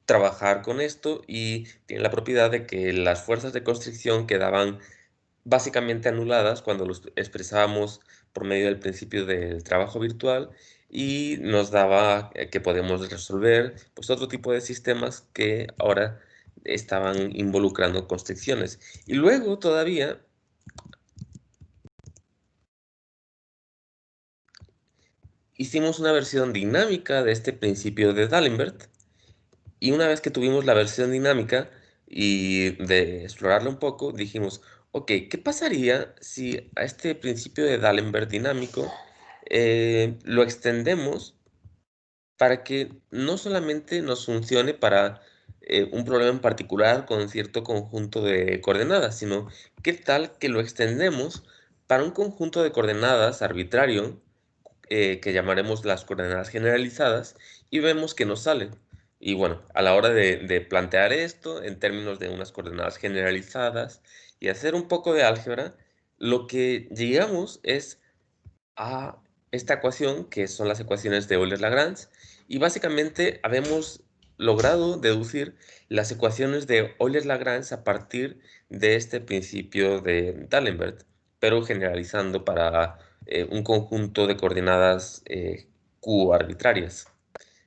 trabajar con esto, y tiene la propiedad de que las fuerzas de constricción quedaban básicamente anuladas cuando los expresábamos por medio del principio del trabajo virtual, y nos daba que podemos resolver pues otro tipo de sistemas que ahora estaban involucrando constricciones. Y luego todavía hicimos una versión dinámica de este principio de D'Alembert, y una vez que tuvimos la versión dinámica y de explorarlo un poco, dijimos, ok, ¿qué pasaría si a este principio de D'Alembert dinámico lo extendemos para que no solamente nos funcione para un problema en particular con cierto conjunto de coordenadas, sino qué tal que lo extendemos para un conjunto de coordenadas arbitrario, que llamaremos las coordenadas generalizadas, y vemos que nos salen? Y bueno, a la hora de plantear esto en términos de unas coordenadas generalizadas y hacer un poco de álgebra, lo que llegamos es a esta ecuación, que son las ecuaciones de Euler-Lagrange, y básicamente habemos logrado deducir las ecuaciones de Euler-Lagrange a partir de este principio de D'Alembert, pero generalizando para un conjunto de coordenadas Q arbitrarias.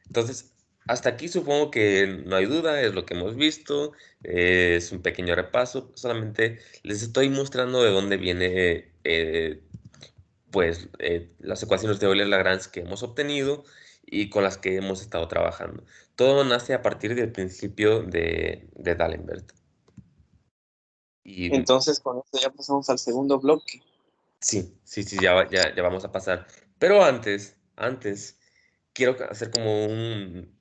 Entonces, Hasta aquí supongo que no hay duda, es lo que hemos visto, es un pequeño repaso, solamente les estoy mostrando de dónde viene pues las ecuaciones de Euler-Lagrange que hemos obtenido y con las que hemos estado trabajando. Todo nace a partir del principio de D'Alembert. Y Entonces, con esto ya pasamos al segundo bloque. sí, ya vamos a pasar. Pero antes, quiero hacer como un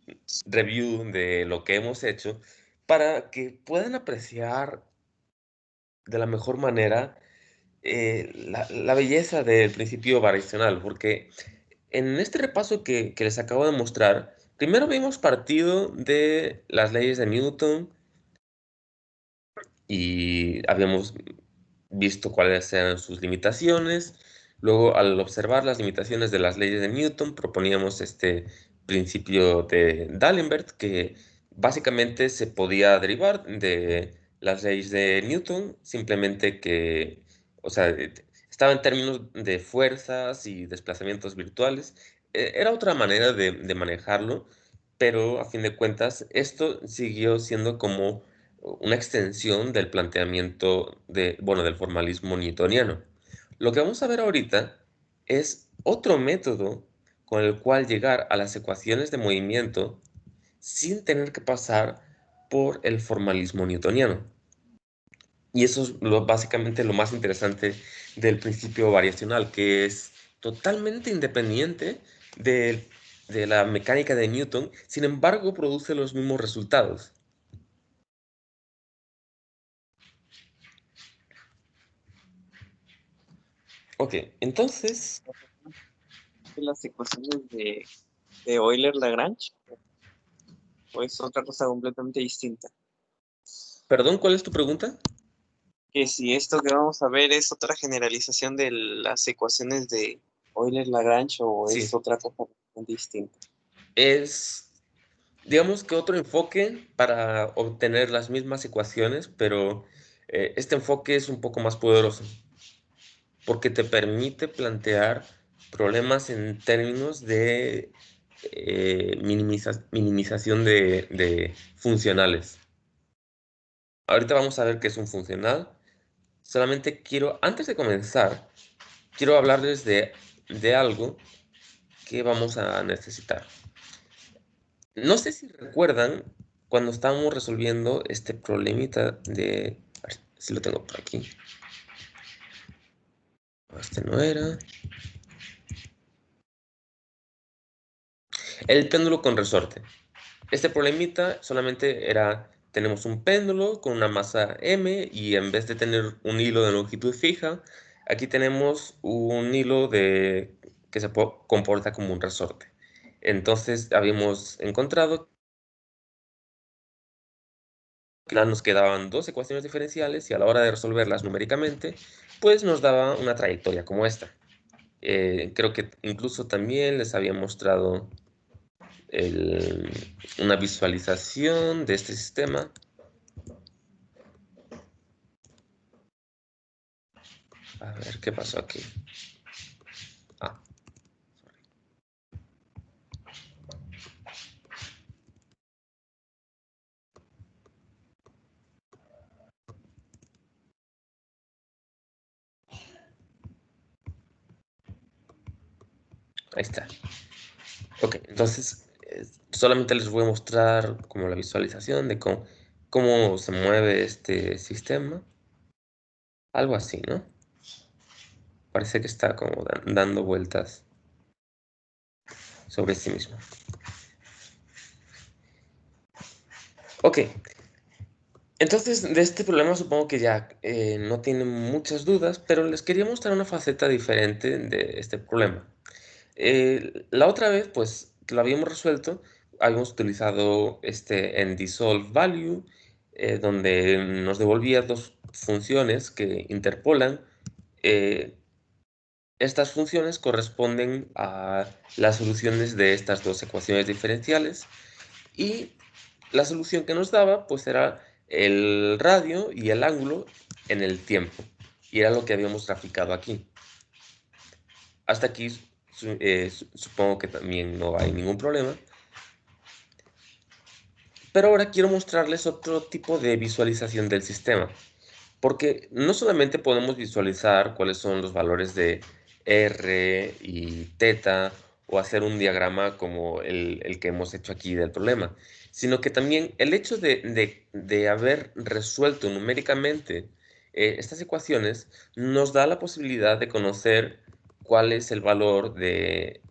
review de lo que hemos hecho para que puedan apreciar de la mejor manera la belleza del principio variacional, porque en este repaso que les acabo de mostrar, primero vimos partido de las leyes de Newton y habíamos visto cuáles eran sus limitaciones. Luego, al observar las limitaciones de las leyes de Newton, proponíamos este principio de D'Alembert, que básicamente se podía derivar de las leyes de Newton, simplemente que, o sea, estaba en términos de fuerzas y desplazamientos virtuales. Era otra manera de manejarlo, pero a fin de cuentas, esto siguió siendo como una extensión del planteamiento bueno, del formalismo newtoniano. Lo que vamos a ver ahorita es otro método con el cual llegar a las ecuaciones de movimiento sin tener que pasar por el formalismo newtoniano. Y eso es básicamente lo más interesante del principio variacional, que es totalmente independiente de la mecánica de Newton, sin embargo produce los mismos resultados. Ok, entonces, Las ecuaciones de Euler-Lagrange, o es otra cosa completamente distinta. perdón, ¿cuál es tu pregunta? Que si esto que vamos a ver es otra generalización de las ecuaciones de Euler-Lagrange o Sí. es otra cosa completamente distinta. Es, digamos que otro enfoque para obtener las mismas ecuaciones, pero este enfoque es un poco más poderoso, porque te permite plantear problemas en términos de minimización de funcionales. Ahorita vamos a ver qué es un funcional. Solamente antes de comenzar, quiero hablarles de algo que vamos a necesitar. No sé si recuerdan cuando estábamos resolviendo este problemita de... A ver si lo tengo por aquí. Este no era. El péndulo con resorte. Este problemita solamente era... Tenemos un péndulo con una masa m y en vez de tener un hilo de longitud fija, aquí tenemos un hilo que se comporta como un resorte. Entonces habíamos encontrado que nos quedaban dos ecuaciones diferenciales y a la hora de resolverlas numéricamente, pues nos daba una trayectoria como esta. Creo que incluso también les había mostrado una visualización de este sistema. A ver, ¿qué pasó aquí? Ah, ahí está. Ok, entonces solamente les voy a mostrar como la visualización de cómo se mueve este sistema. Algo así, ¿no? Parece que está como dando vueltas sobre sí mismo. Ok, entonces de este problema supongo que ya no tienen muchas dudas, pero les quería mostrar una faceta diferente de este problema. La otra vez, pues, que lo habíamos resuelto, habíamos utilizado este dissolve value, donde nos devolvía dos funciones que interpolan. Estas funciones corresponden a las soluciones de estas dos ecuaciones diferenciales y la solución que nos daba pues era el radio y el ángulo en el tiempo y era lo que habíamos graficado aquí. Hasta aquí supongo que también no hay ningún problema. Pero ahora quiero mostrarles otro tipo de visualización del sistema, porque no solamente podemos visualizar cuáles son los valores de R y teta o hacer un diagrama como el que hemos hecho aquí del problema, sino que también el hecho de haber resuelto numéricamente estas ecuaciones nos da la posibilidad de conocer cuál es el valor de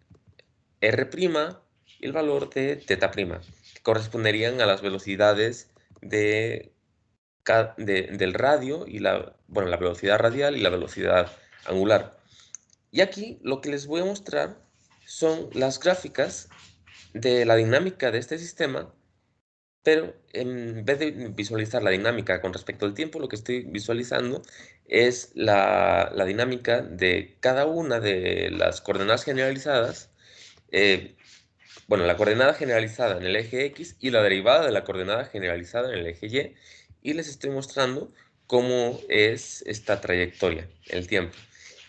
R' y el valor de teta', que corresponderían a las velocidades del radio y bueno, la velocidad radial y la velocidad angular. Y aquí lo que les voy a mostrar son las gráficas de la dinámica de este sistema, pero en vez de visualizar la dinámica con respecto al tiempo, lo que estoy visualizando es la dinámica de cada una de las coordenadas generalizadas. Bueno, la coordenada generalizada en el eje X y la derivada de la coordenada generalizada en el eje Y, y les estoy mostrando cómo es esta trayectoria, el tiempo.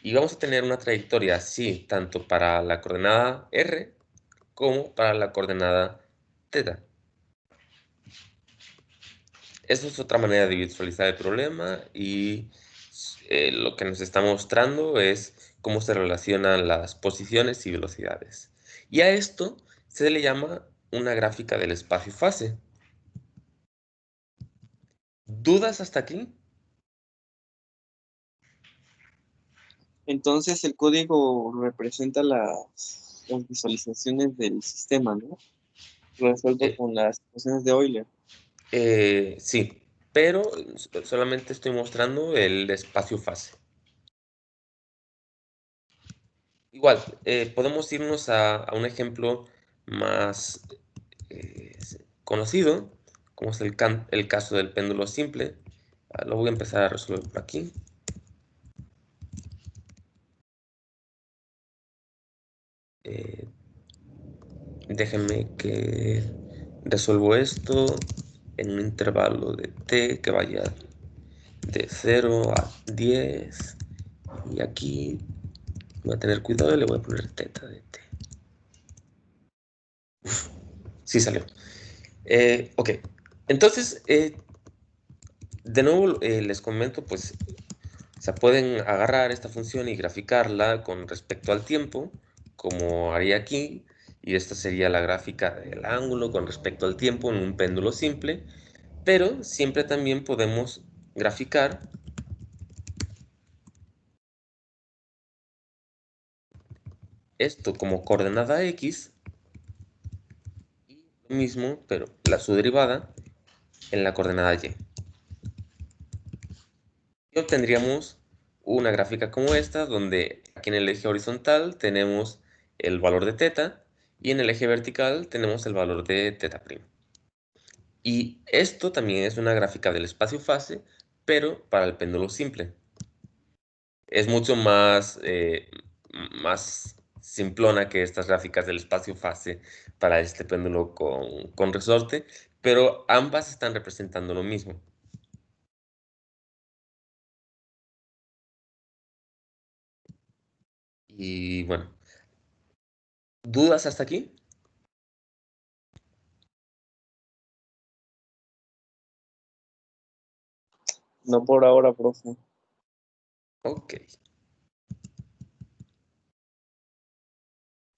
Y vamos a tener una trayectoria así, tanto para la coordenada R como para la coordenada θ. Esa es otra manera de visualizar el problema y lo que nos está mostrando es cómo se relacionan las posiciones y velocidades. Y a esto se le llama una gráfica del espacio-fase. ¿Dudas hasta aquí? Entonces el código representa las visualizaciones del sistema, ¿no? Resuelto Eh, con las ecuaciones de Euler. Sí, pero solamente estoy mostrando el espacio-fase. Igual, podemos irnos a un ejemplo más conocido, como es el caso del péndulo simple. Lo voy a empezar a resolver por aquí. Déjenme que resuelvo esto en un intervalo de t que vaya de 0 a 10. Y aquí voy a tener cuidado y le voy a poner teta de t. Sí salió. Ok, entonces, de nuevo les comento, pues, o sea, pueden agarrar esta función y graficarla con respecto al tiempo, como haría aquí, y esta sería la gráfica del ángulo con respecto al tiempo en un péndulo simple, pero siempre también podemos graficar esto como coordenada x, y lo mismo, pero su derivada en la coordenada y. Y obtendríamos una gráfica como esta, donde aquí en el eje horizontal tenemos el valor de teta y en el eje vertical tenemos el valor de teta'. Y esto también es una gráfica del espacio-fase, pero para el péndulo simple. Es mucho más simplona que estas gráficas del espacio-fase para este péndulo con resorte, pero ambas están representando lo mismo. Y bueno, ¿dudas hasta aquí? No por ahora, profe. Ok.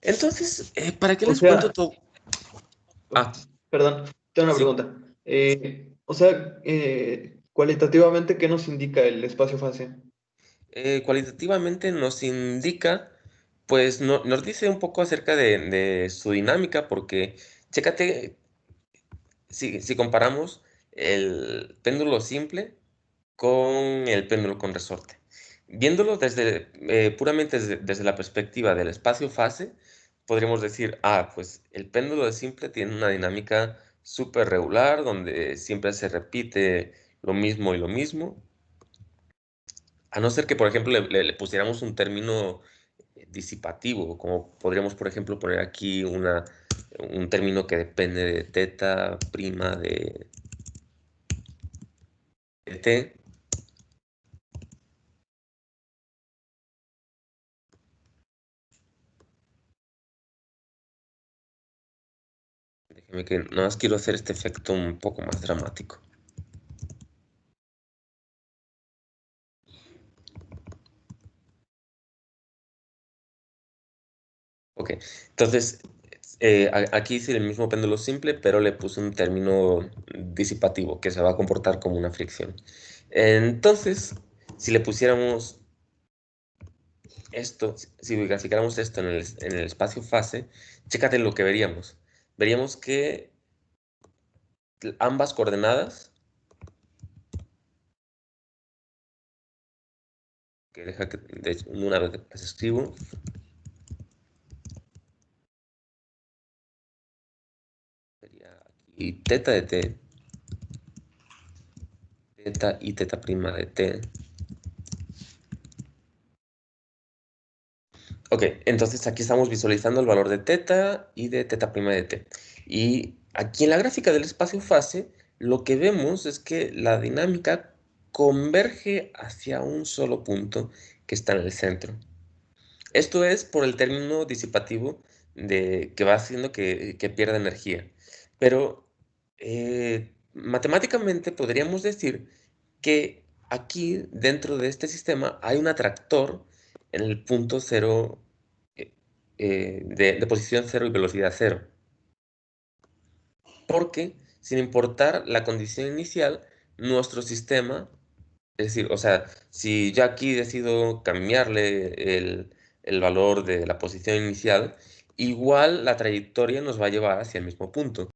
Entonces, ¿para qué O les cuento sea, todo? Ah, perdón, tengo una sí. pregunta. O sea, cualitativamente, ¿qué nos indica el espacio-fase? Cualitativamente nos indica, pues nos dice un poco acerca de su dinámica, porque chécate, si comparamos el péndulo simple con el péndulo con resorte. Viéndolo puramente desde la perspectiva del espacio-fase, podríamos decir, pues el péndulo de simple tiene una dinámica súper regular, donde siempre se repite lo mismo y lo mismo. A no ser que, por ejemplo, le pusiéramos un término disipativo, como podríamos, por ejemplo, poner aquí un término que depende de teta prima de t. Que nada más quiero hacer este efecto un poco más dramático. Ok, entonces aquí hice el mismo péndulo simple, pero le puse un término disipativo que se va a comportar como una fricción. Entonces, si le pusiéramos esto, si graficáramos esto en el espacio fase, chécate lo que veríamos. Veríamos que ambas coordenadas, que deja que de hecho, una vez las escribo, sería aquí teta de t, teta y teta prima de t. Ok, entonces aquí estamos visualizando el valor de teta y de teta prima de t. Y aquí en la gráfica del espacio fase, lo que vemos es que la dinámica converge hacia un solo punto que está en el centro. Esto es por el término disipativo que va haciendo que pierda energía. Pero matemáticamente podríamos decir que aquí, dentro de este sistema, hay un atractor en el punto cero, de posición cero y velocidad cero. Porque, sin importar la condición inicial, nuestro sistema, es decir, o sea, si yo aquí decido cambiarle el valor de la posición inicial, igual la trayectoria nos va a llevar hacia el mismo punto.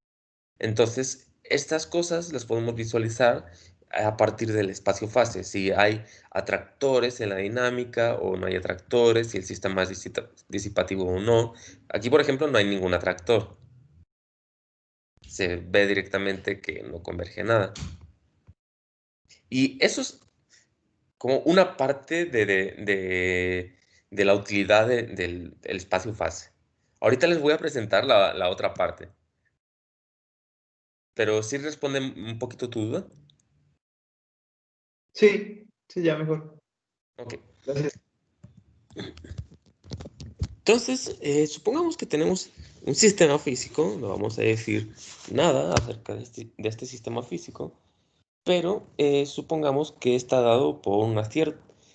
Entonces, estas cosas las podemos visualizar a partir del espacio-fase. Si hay atractores en la dinámica o no hay atractores, si el sistema es disipativo o no. Aquí, por ejemplo, no hay ningún atractor. Se ve directamente que no converge nada. Y eso es como una parte de la utilidad del espacio-fase. Ahorita les voy a presentar la otra parte. Pero sí responde un poquito tu duda. Sí, ya mejor. Ok. Gracias. Entonces, supongamos que tenemos un sistema físico, no vamos a decir nada acerca de este sistema físico, pero supongamos que está dado por unas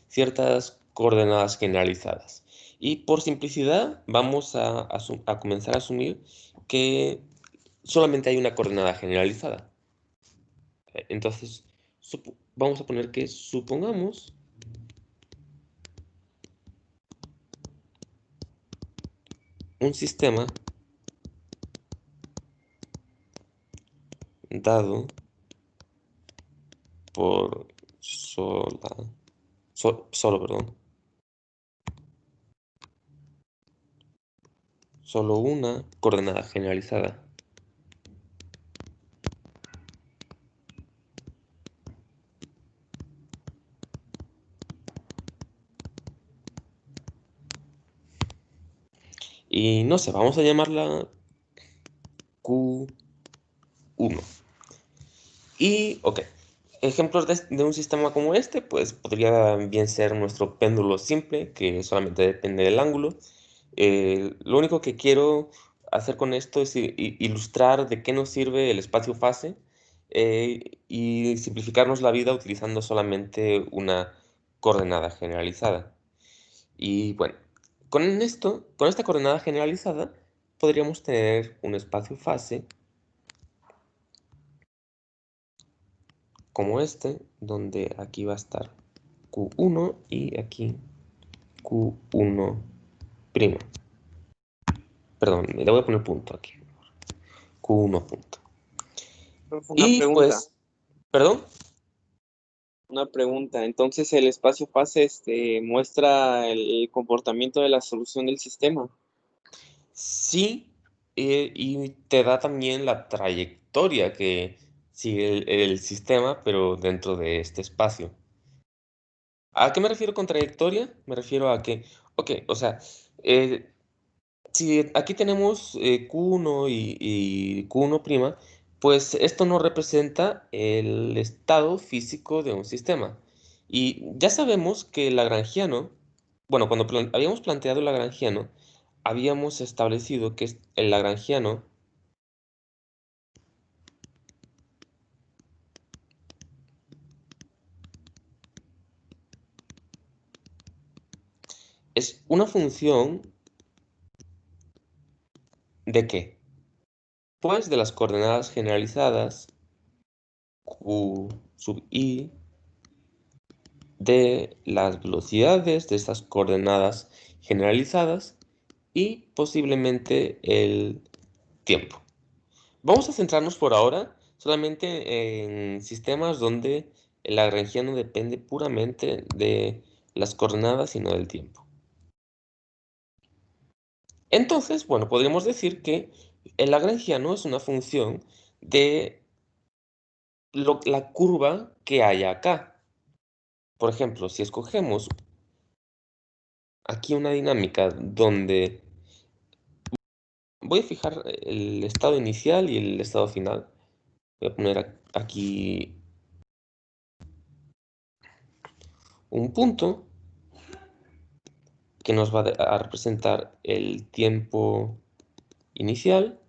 ciertas coordenadas generalizadas. Y por simplicidad vamos a comenzar a asumir que solamente hay una coordenada generalizada. Entonces, vamos a poner que supongamos un sistema dado por solo una coordenada generalizada. Y no sé, vamos a llamarla Q1. Y, ok, ejemplos de un sistema como este, pues podría bien ser nuestro péndulo simple, que solamente depende del ángulo. Lo único que quiero hacer con esto es ilustrar de qué nos sirve el espacio-fase y simplificarnos la vida utilizando solamente una coordenada generalizada. Y bueno, con esta coordenada generalizada, podríamos tener un espacio-fase como este, donde aquí va a estar Q1 y aquí Q1'. Perdón, le voy a poner punto aquí. Q1 punto. Una Y pregunta, pues, perdón, una pregunta. Entonces, el espacio-fase muestra el comportamiento de la solución del sistema. sí, y te da también la trayectoria que sigue el sistema, pero dentro de este espacio. ¿A qué me refiero con trayectoria? Me refiero a que, ok, o sea, si aquí tenemos Q1 y Q1', pues esto no representa el estado físico de un sistema. Y ya sabemos que el lagrangiano, bueno, cuando habíamos planteado el lagrangiano, habíamos establecido que el lagrangiano es una función ¿de qué? Pues de las coordenadas generalizadas q sub i de las velocidades de estas coordenadas generalizadas y posiblemente el tiempo. Vamos a centrarnos por ahora solamente en sistemas donde el lagrangiano depende puramente de las coordenadas y no del tiempo. Entonces, bueno, podríamos decir que el lagrangiano es una función de la curva que hay acá. Por ejemplo, si escogemos aquí una dinámica donde voy a fijar el estado inicial y el estado final. Voy a poner aquí un punto que nos va a representar el tiempo inicial,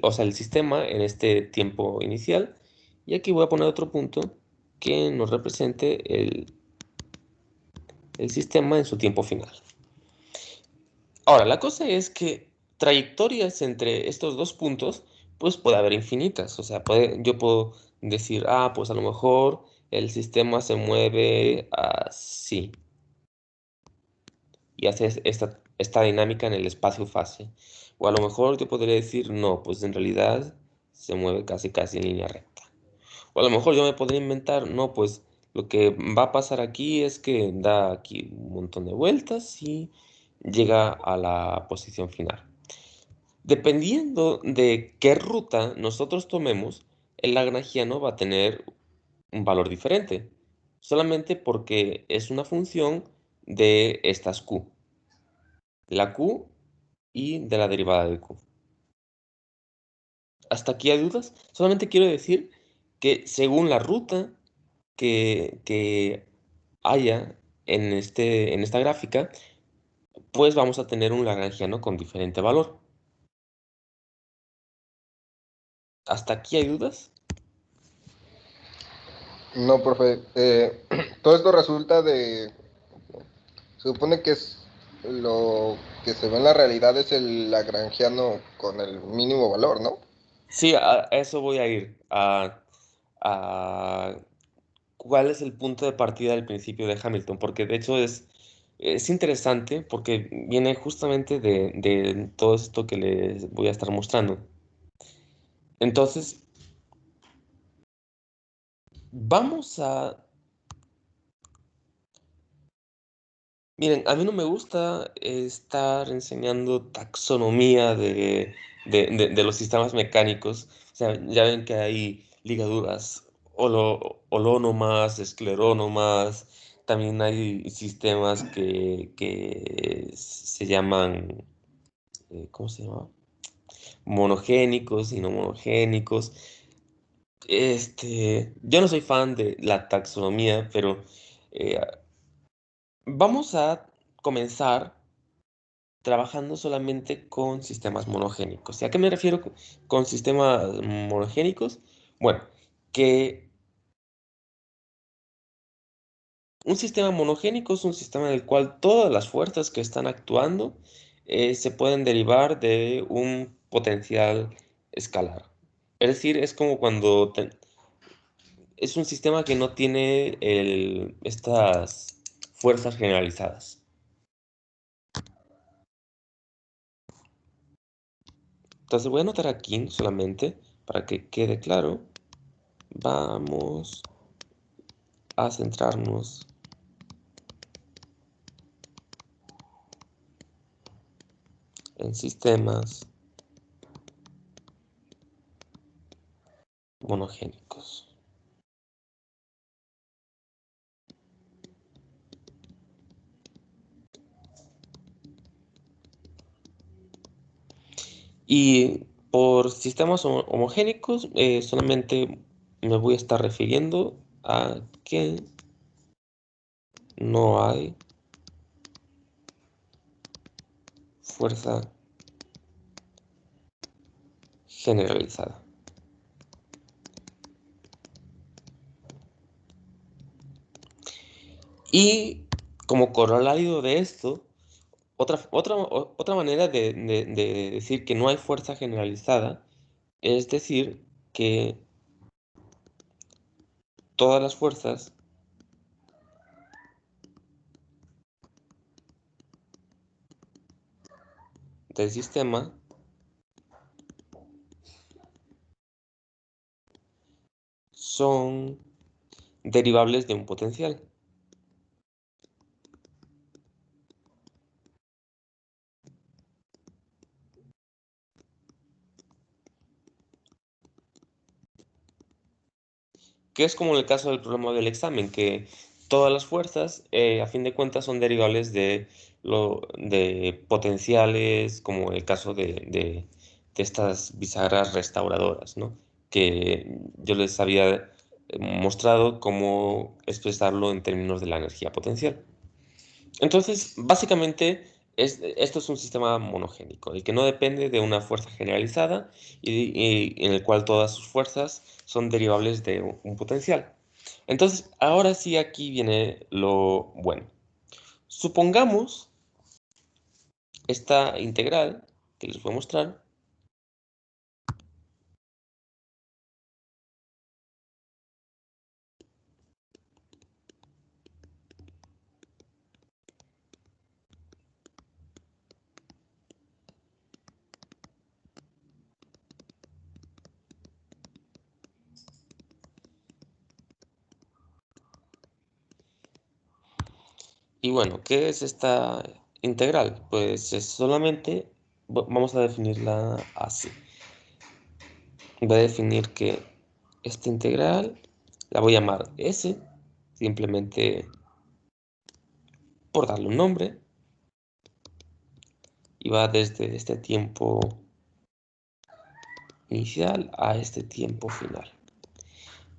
o sea, el sistema en este tiempo inicial. Y aquí voy a poner otro punto que nos represente el sistema en su tiempo final. Ahora, la cosa es que trayectorias entre estos dos puntos, pues puede haber infinitas. O sea, yo puedo decir, pues a lo mejor el sistema se mueve así. Y hace esta dinámica en el espacio-fase. O a lo mejor yo podría decir, no, pues en realidad se mueve casi en línea recta. O a lo mejor yo me podría inventar, no, pues lo que va a pasar aquí es que da aquí un montón de vueltas y llega a la posición final. Dependiendo de qué ruta nosotros tomemos, el lagrangiano va a tener un valor diferente, solamente porque es una función de estas q, la q y de la derivada de q. ¿Hasta aquí hay dudas? Solamente quiero decir que según la ruta que haya en esta gráfica, pues vamos a tener un lagrangiano con diferente valor. ¿Hasta aquí hay dudas? No, profe. Todo esto resulta de... Se supone que es lo que se ve en la realidad es el lagrangiano con el mínimo valor, ¿no? Sí, a eso voy a ir. ¿Cuál es el punto de partida del principio de Hamilton? Porque de hecho es interesante porque viene justamente de todo esto que les voy a estar mostrando. Entonces, vamos a... Miren, a mí no me gusta estar enseñando taxonomía de los sistemas mecánicos. O sea, ya ven que hay ligaduras holónomas, esclerónomas. También hay sistemas que se llaman, ¿cómo se llama? Monogénicos y no monogénicos. Yo no soy fan de la taxonomía, pero eh, vamos a comenzar trabajando solamente con sistemas monogénicos. ¿Y a qué me refiero con sistemas monogénicos? Bueno, que un sistema monogénico es un sistema en el cual todas las fuerzas que están actuando se pueden derivar de un potencial escalar. Es decir, es como cuando es un sistema que no tiene estas fuerzas generalizadas. Entonces voy a anotar aquí solamente para que quede claro. Vamos a centrarnos en sistemas monogénicos. Y por sistemas homogénicos solamente me voy a estar refiriendo a que no hay fuerza generalizada. Y Como corolario de esto, otra manera de decir que no hay fuerza generalizada es decir que todas las fuerzas del sistema son derivables de un potencial. Que es como en el caso del problema del examen, que todas las fuerzas, a fin de cuentas, son derivables de potenciales, como el caso de estas bisagras restauradoras, ¿no? Que yo les había mostrado cómo expresarlo en términos de la energía potencial. Entonces, básicamente, esto es un sistema monogénico, el que no depende de una fuerza generalizada y en el cual todas sus fuerzas son derivables de un potencial. Entonces, ahora sí aquí viene lo bueno. Supongamos esta integral que les voy a mostrar. Y bueno, ¿qué es esta integral? Pues es solamente, vamos a definirla así. Voy a definir que esta integral la voy a llamar S, simplemente por darle un nombre, y va desde este tiempo inicial a este tiempo final.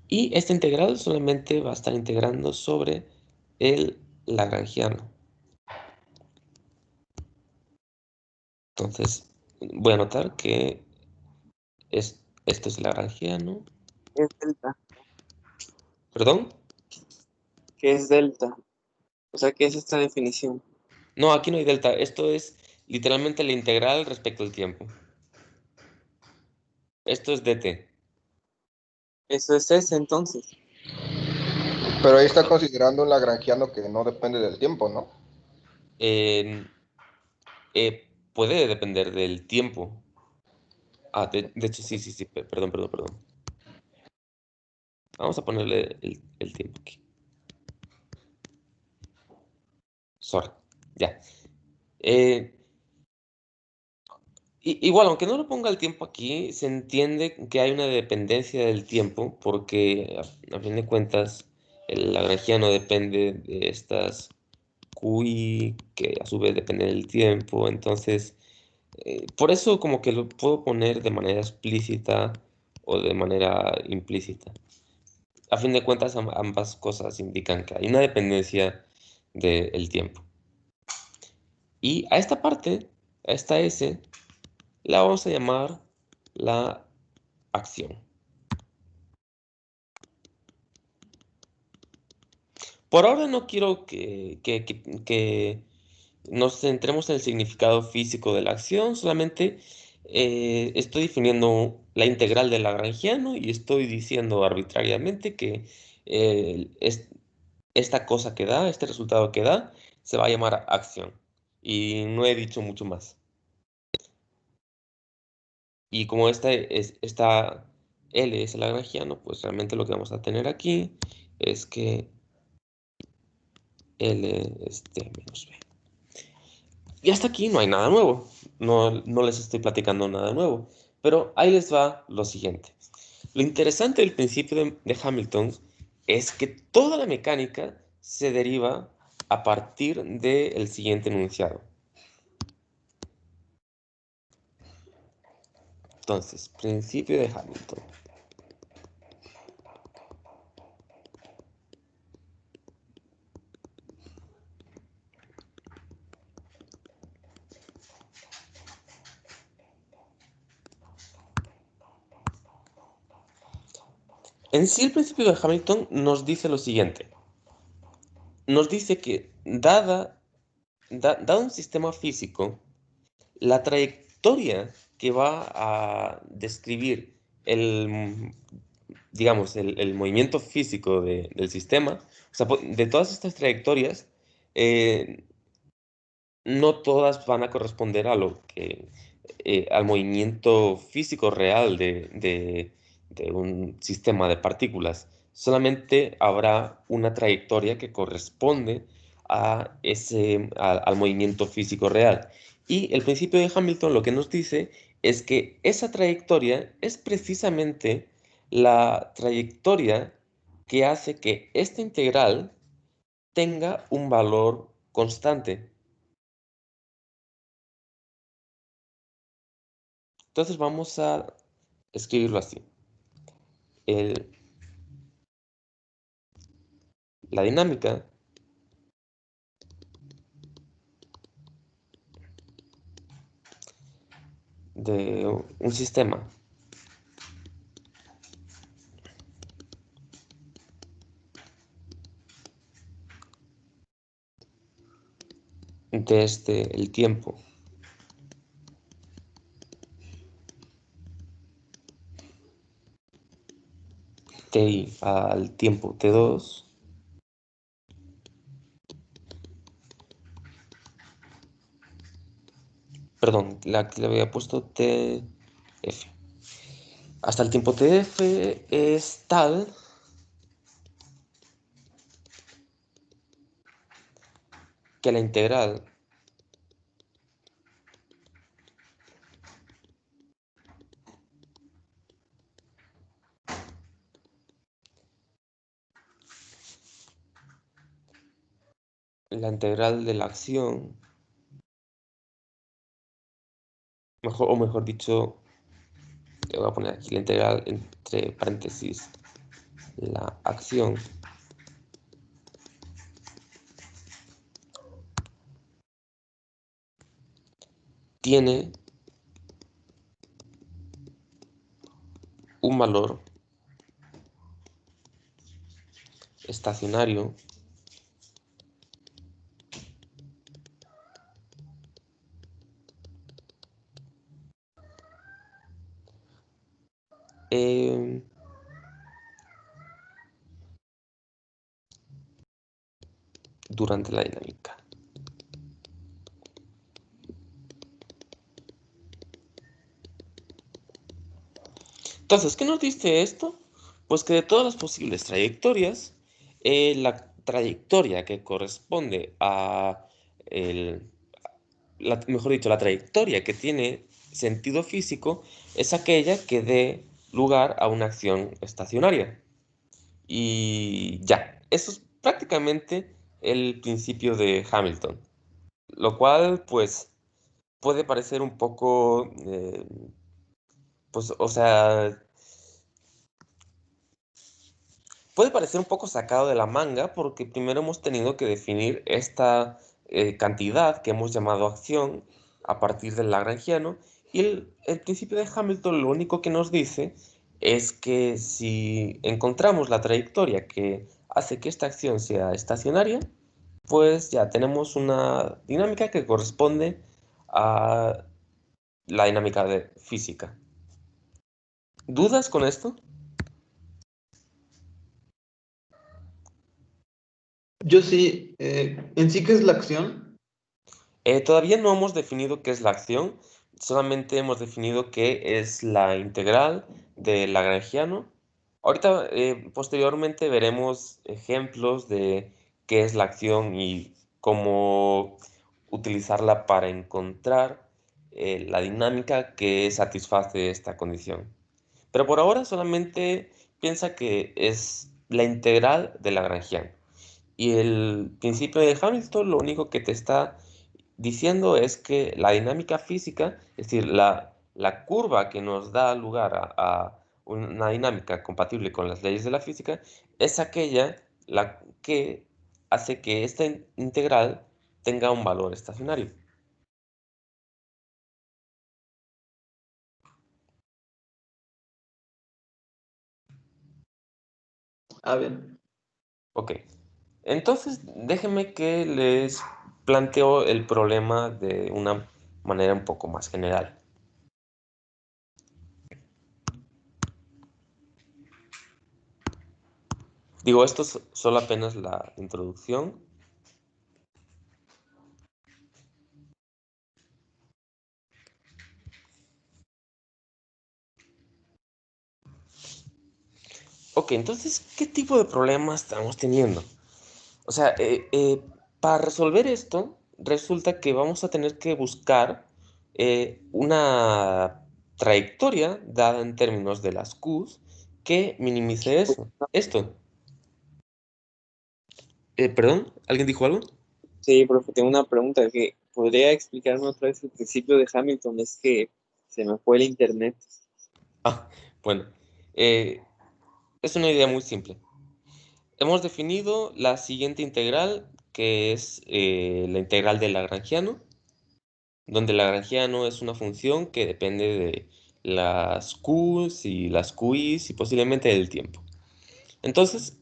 Y esta integral solamente va a estar integrando sobre el lagrangiano. Entonces, voy a anotar que esto es el lagrangiano. Es delta. ¿Perdón? ¿Qué es delta? O sea, ¿qué es esta definición? No, aquí no hay delta. Esto es literalmente la integral respecto al tiempo. Esto es dt. Eso es S entonces. Pero ahí está considerando un lagrangiano que no depende del tiempo, ¿no? Eh, puede depender del tiempo. Ah, de hecho, sí. Perdón. Vamos a ponerle el tiempo aquí. Sorry. Ya. Igual, aunque no lo ponga el tiempo aquí, se entiende que hay una dependencia del tiempo, porque a fin de cuentas el lagrangiano depende de estas QI, que a su vez depende del tiempo. Entonces, por eso como que lo puedo poner de manera explícita o de manera implícita. A fin de cuentas, ambas cosas indican que hay una dependencia del tiempo. Y a esta parte, a esta S, la vamos a llamar la acción. Por ahora no quiero que nos centremos en el significado físico de la acción, solamente estoy definiendo la integral del lagrangiano y estoy diciendo arbitrariamente que esta cosa que da, este resultado que da, se va a llamar acción. Y no he dicho mucho más. Y como esta L es el lagrangiano, pues realmente lo que vamos a tener aquí es que L es D menos B. Y hasta aquí no hay nada nuevo. No les estoy platicando nada nuevo. Pero ahí les va lo siguiente. Lo interesante del principio de Hamilton es que toda la mecánica se deriva a partir del siguiente enunciado. Entonces, principio de Hamilton. En sí, el principio de Hamilton nos dice lo siguiente. nos dice que dado un sistema físico, la trayectoria que va a describir digamos, el movimiento físico del sistema, o sea, de todas estas trayectorias, eh, no todas van a corresponder a lo que, al movimiento físico real de un sistema de partículas. Solamente habrá una trayectoria que corresponde al movimiento físico real. Y el principio de Hamilton lo que nos dice es que esa trayectoria es precisamente la trayectoria que hace que esta integral tenga un valor constante. Entonces vamos a escribirlo así. La dinámica de un sistema desde el tiempo ti al tiempo t2, perdón, aquí le había puesto tf. Hasta el tiempo tf es tal que la integral de la acción, o mejor dicho, le voy a poner aquí la integral entre paréntesis, la acción tiene un valor estacionario eh, durante la dinámica. Entonces, ¿qué nos dice esto? Pues que de todas las posibles trayectorias, la trayectoria que corresponde a, mejor dicho, la trayectoria que tiene sentido físico es aquella que dé lugar a una acción estacionaria. Y ya, eso es prácticamente el principio de Hamilton, lo cual pues puede parecer un poco, pues, o sea, puede parecer un poco sacado de la manga porque primero hemos tenido que definir esta cantidad que hemos llamado acción a partir del lagrangiano, y el principio de Hamilton lo único que nos dice es que si encontramos la trayectoria que hace que esta acción sea estacionaria, pues ya tenemos una dinámica que corresponde a la dinámica de física. ¿Dudas con esto? Yo sí, en sí, ¿qué es la acción? Todavía no hemos definido qué es la acción, solamente hemos definido qué es la integral del lagrangiano. Ahorita, posteriormente, veremos ejemplos de qué es la acción y cómo utilizarla para encontrar la dinámica que satisface esta condición. Pero por ahora solamente piensa que es la integral del lagrangiano. Y el principio de Hamilton lo único que te está diciendo es que la dinámica física, es decir, la curva que nos da lugar a una dinámica compatible con las leyes de la física, es aquella la que hace que esta integral tenga un valor estacionario. Ah, bien. Ok. Entonces, déjenme que les planteo el problema de una manera un poco más general. Digo, esto es solo apenas la introducción. Ok, entonces, ¿qué tipo de problemas estamos teniendo? O sea, para resolver esto, resulta que vamos a tener que buscar una trayectoria dada en términos de las Qs que minimice eso. Esto. ¿Perdón? ¿Alguien dijo algo? Sí, profe, tengo una pregunta que podría explicarme otra vez el principio de Hamilton. Es que se me fue el internet. Ah, bueno. Es una idea muy simple. Hemos definido la siguiente integral, que es la integral del lagrangiano, donde el lagrangiano es una función que depende de las q's y las qi's y posiblemente del tiempo. Entonces,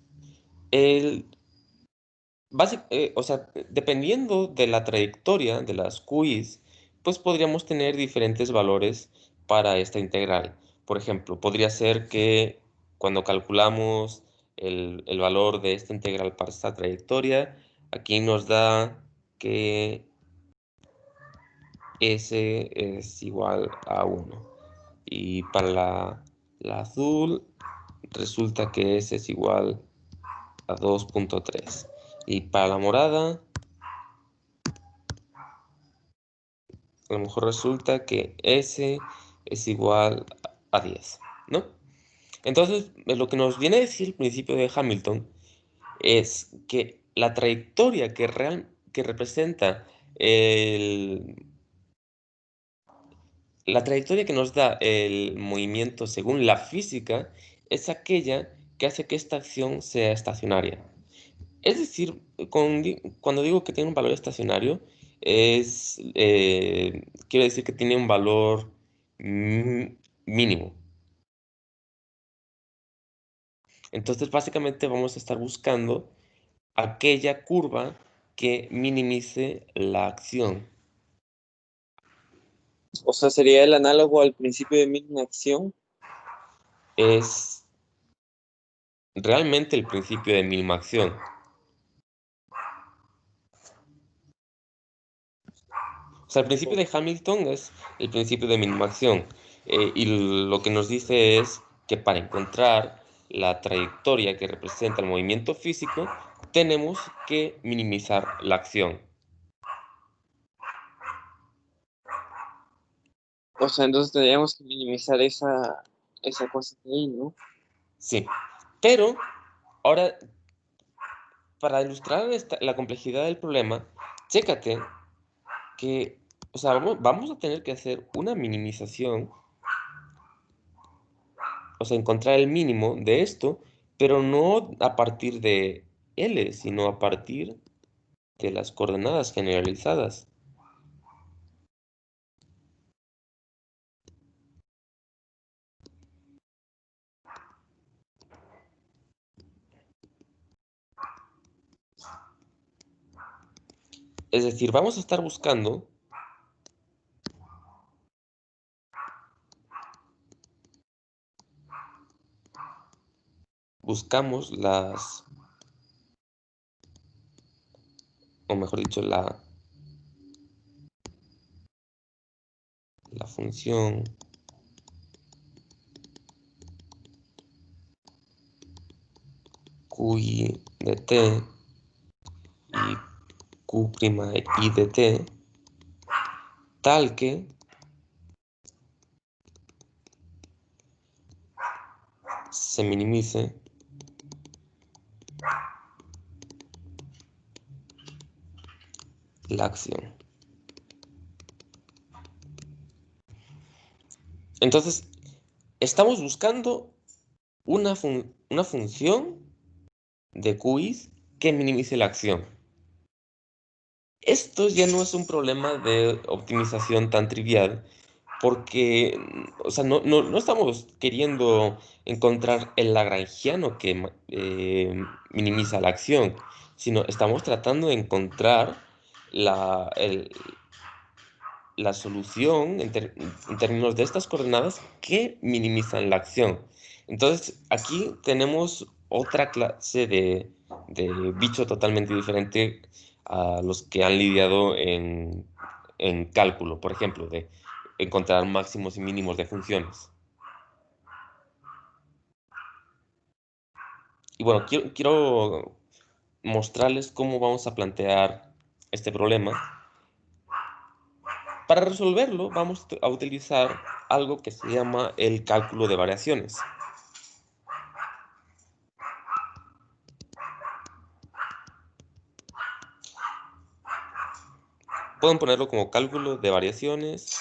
o sea, dependiendo de la trayectoria de las qi's, pues podríamos tener diferentes valores para esta integral. Por ejemplo, podría ser que cuando calculamos el valor de esta integral para esta trayectoria, aquí nos da que S es igual a 1. Y para la azul resulta que S es igual a 2.3. Y para la morada, a lo mejor resulta que S es igual a 10, ¿no? Entonces, lo que nos viene a decir el principio de Hamilton es que la trayectoria que representa la trayectoria que nos da el movimiento según la física es aquella que hace que esta acción sea estacionaria. Es decir, cuando digo que tiene un valor estacionario, quiero decir que tiene un valor mínimo. Entonces, básicamente vamos a estar buscando aquella curva que minimice la acción. O sea, sería el análogo al principio de mínima acción. Es realmente el principio de mínima acción. O sea, el principio de Hamilton es el principio de mínima acción. Y lo que nos dice es que para encontrar la trayectoria que representa el movimiento físico, tenemos que minimizar la acción. O sea, entonces tendríamos que minimizar esa cosa ahí, ¿no? Sí. Pero, ahora, para ilustrar la complejidad del problema, chécate que, o sea, vamos a tener que hacer una minimización, o sea, encontrar el mínimo de esto, pero no a partir de L, sino a partir de las coordenadas generalizadas. Es decir, vamos a estar buscamos o mejor dicho, la función QI de t y Q'I de t, tal que se minimice la acción. Entonces, estamos buscando una función de QI que minimice la acción. Esto ya no es un problema de optimización tan trivial, porque, o sea, no estamos queriendo encontrar el lagrangiano que minimiza la acción, sino estamos tratando de encontrar la solución en términos de estas coordenadas que minimizan la acción. Entonces, aquí tenemos otra clase de bicho totalmente diferente a los que han lidiado en cálculo, por ejemplo, de encontrar máximos y mínimos de funciones. Y bueno, quiero mostrarles cómo vamos a plantear este problema. Para resolverlo, vamos a utilizar algo que se llama el cálculo de variaciones. Pueden ponerlo como cálculo de variaciones.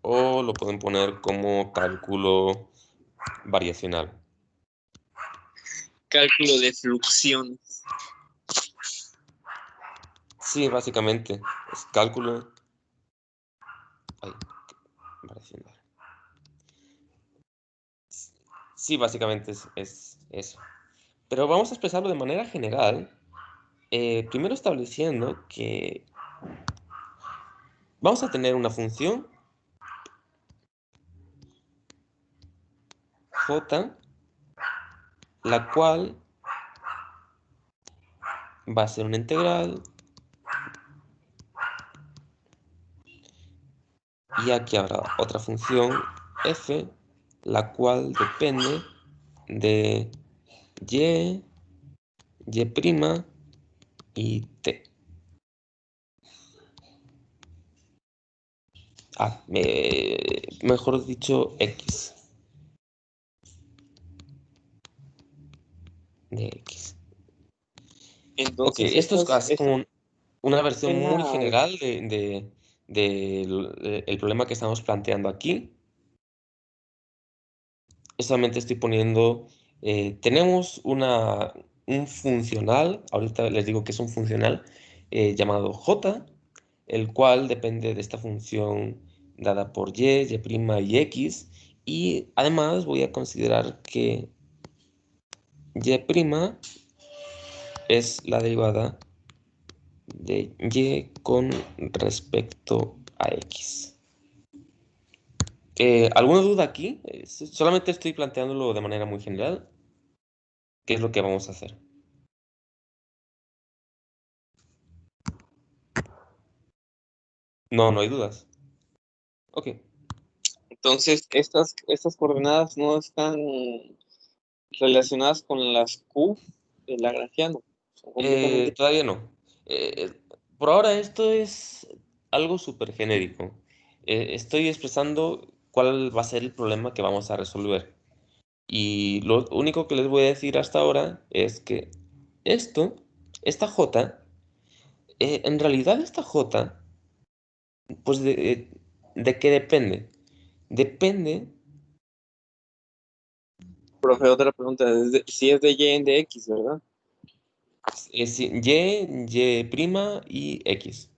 O lo pueden poner como cálculo variacional. Cálculo de fluxiones. Sí, básicamente es cálculo variacional. Sí, básicamente es eso. Pero vamos a expresarlo de manera general, primero estableciendo que vamos a tener una función j, la cual va a ser una integral, y aquí habrá otra función f, la cual depende de y, y' y t. Mejor dicho, x. De x. Entonces, Ok, esto es así como una versión en muy la- general del problema que estamos planteando aquí. Solamente estoy poniendo, tenemos un funcional, ahorita les digo que es un funcional llamado j, el cual depende de esta función dada por y, y' y x, y además voy a considerar que y' es la derivada de y con respecto a x. ¿Alguna duda aquí? Solamente estoy planteándolo de manera muy general. ¿Qué es lo que vamos a hacer? No, no hay dudas. Ok. Entonces, estas coordenadas no están relacionadas con las Q de Lagrangiano. Son completamente. Todavía no. Por ahora esto es algo súper genérico. Estoy expresando cuál va a ser el problema que vamos a resolver. Y lo único que les voy a decir hasta ahora es que esta J, en realidad esta J, pues ¿de qué depende? Depende, Profe, otra pregunta. Si es de Y en de X, ¿verdad? Y y X.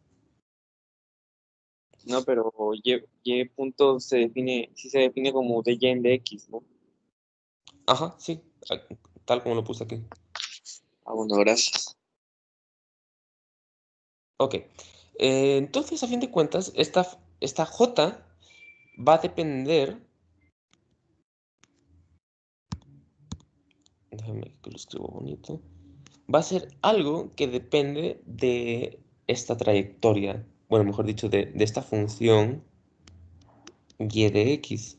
No, pero Y punto sí se define como de Y en de X, ¿no? Ajá, sí, tal como lo puse aquí. Ah, bueno, gracias. Ok. Entonces, a fin de cuentas, esta J va a depender. Déjame que lo escribo bonito. Va a ser algo que depende de esta trayectoria. Bueno, mejor dicho, de esta función y de x.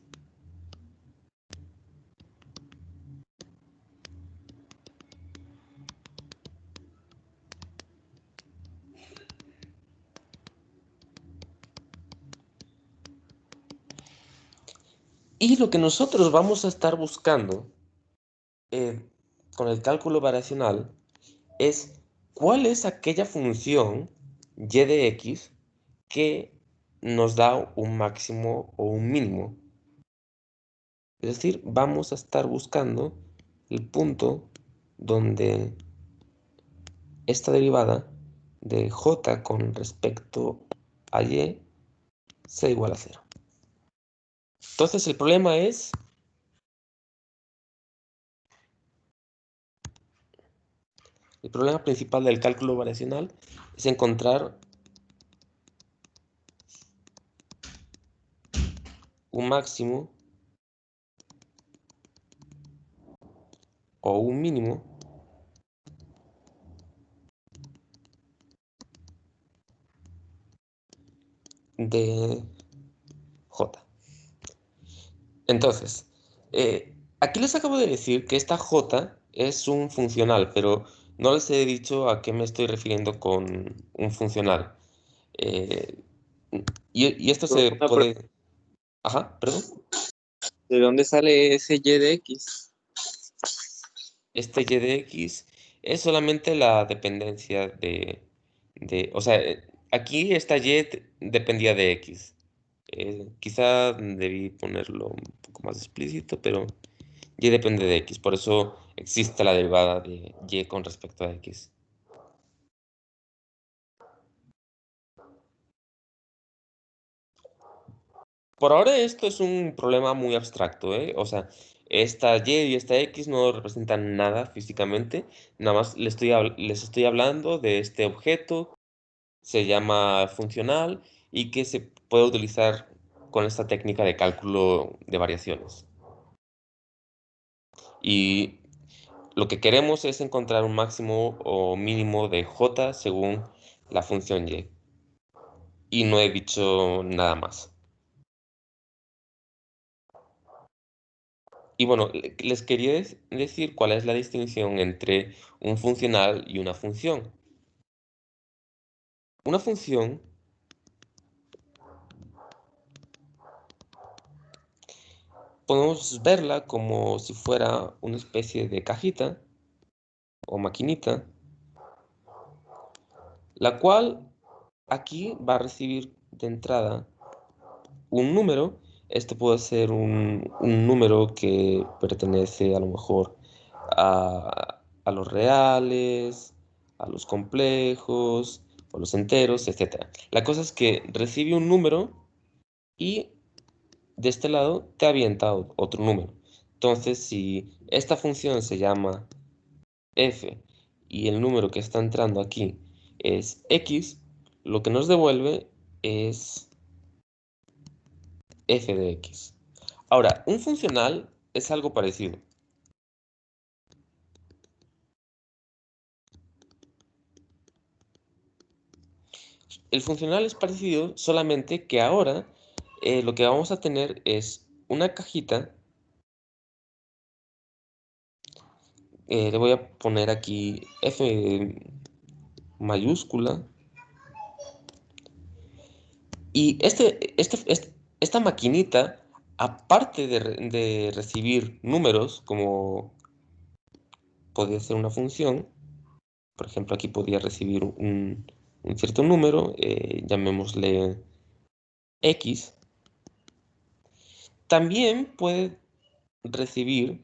Y lo que nosotros vamos a estar buscando eh, con el cálculo variacional es cuál es aquella función y de x que nos da un máximo o un mínimo. Es decir, vamos a estar buscando el punto donde esta derivada de j con respecto a y sea igual a 0. Entonces el problema es El problema principal del cálculo variacional es encontrar un máximo o un mínimo de J. Entonces, aquí les acabo de decir que esta J es un funcional, pero no les he dicho a qué me estoy refiriendo con un funcional. Y esto se puede... Ajá, perdón. ¿De dónde sale ese y de x? Este y de x es solamente la dependencia o sea, aquí esta y dependía de x. Quizá debí ponerlo un poco más explícito, pero y depende de x. Por eso existe la derivada de y con respecto a x. Por ahora esto es un problema muy abstracto, ¿eh? O sea, esta y y esta x no representan nada físicamente. Nada más les estoy hablando de este objeto, se llama funcional y que se puede utilizar con esta técnica de cálculo de variaciones. Y lo que queremos es encontrar un máximo o mínimo de j según la función y. Y no he dicho nada más. Y bueno, les quería decir cuál es la distinción entre un funcional y una función. Una función podemos verla como si fuera una especie de cajita o maquinita, la cual aquí va a recibir de entrada un número. Este puede ser un número que pertenece a lo mejor a los reales, a los complejos, a los enteros, etc. La cosa es que recibe un número y de este lado te avienta otro número. Entonces, si esta función se llama f y el número que está entrando aquí es x, lo que nos devuelve es f de x. Ahora, un funcional es algo parecido. El funcional es parecido, solamente que ahora lo que vamos a tener es una cajita. Le voy a poner aquí F mayúscula. Y esta maquinita, aparte de recibir números, como podría ser una función, por ejemplo, aquí podría recibir un cierto número, llamémosle X, también puede recibir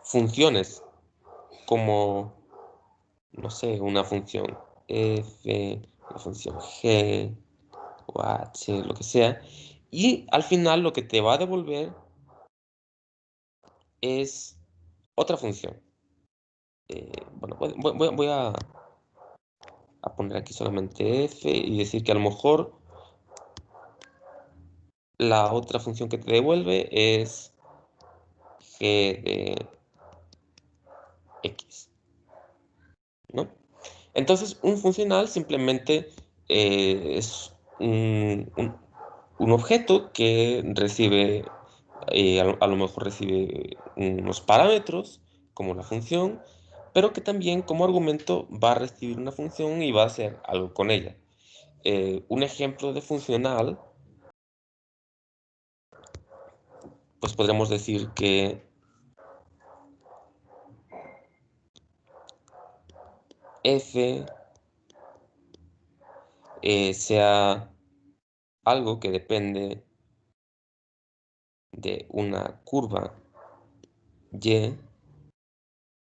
funciones como, no sé, una función f, una función g o h, lo que sea, y al final lo que te va a devolver es otra función. Bueno, voy a poner aquí solamente f y decir que a lo mejor la otra función que te devuelve es g de x, ¿no? Entonces, un funcional simplemente es un objeto que recibe, a lo mejor recibe unos parámetros, como la función, pero que también como argumento va a recibir una función y va a hacer algo con ella. Un ejemplo de funcional, pues podríamos decir que f sea algo que depende de una curva y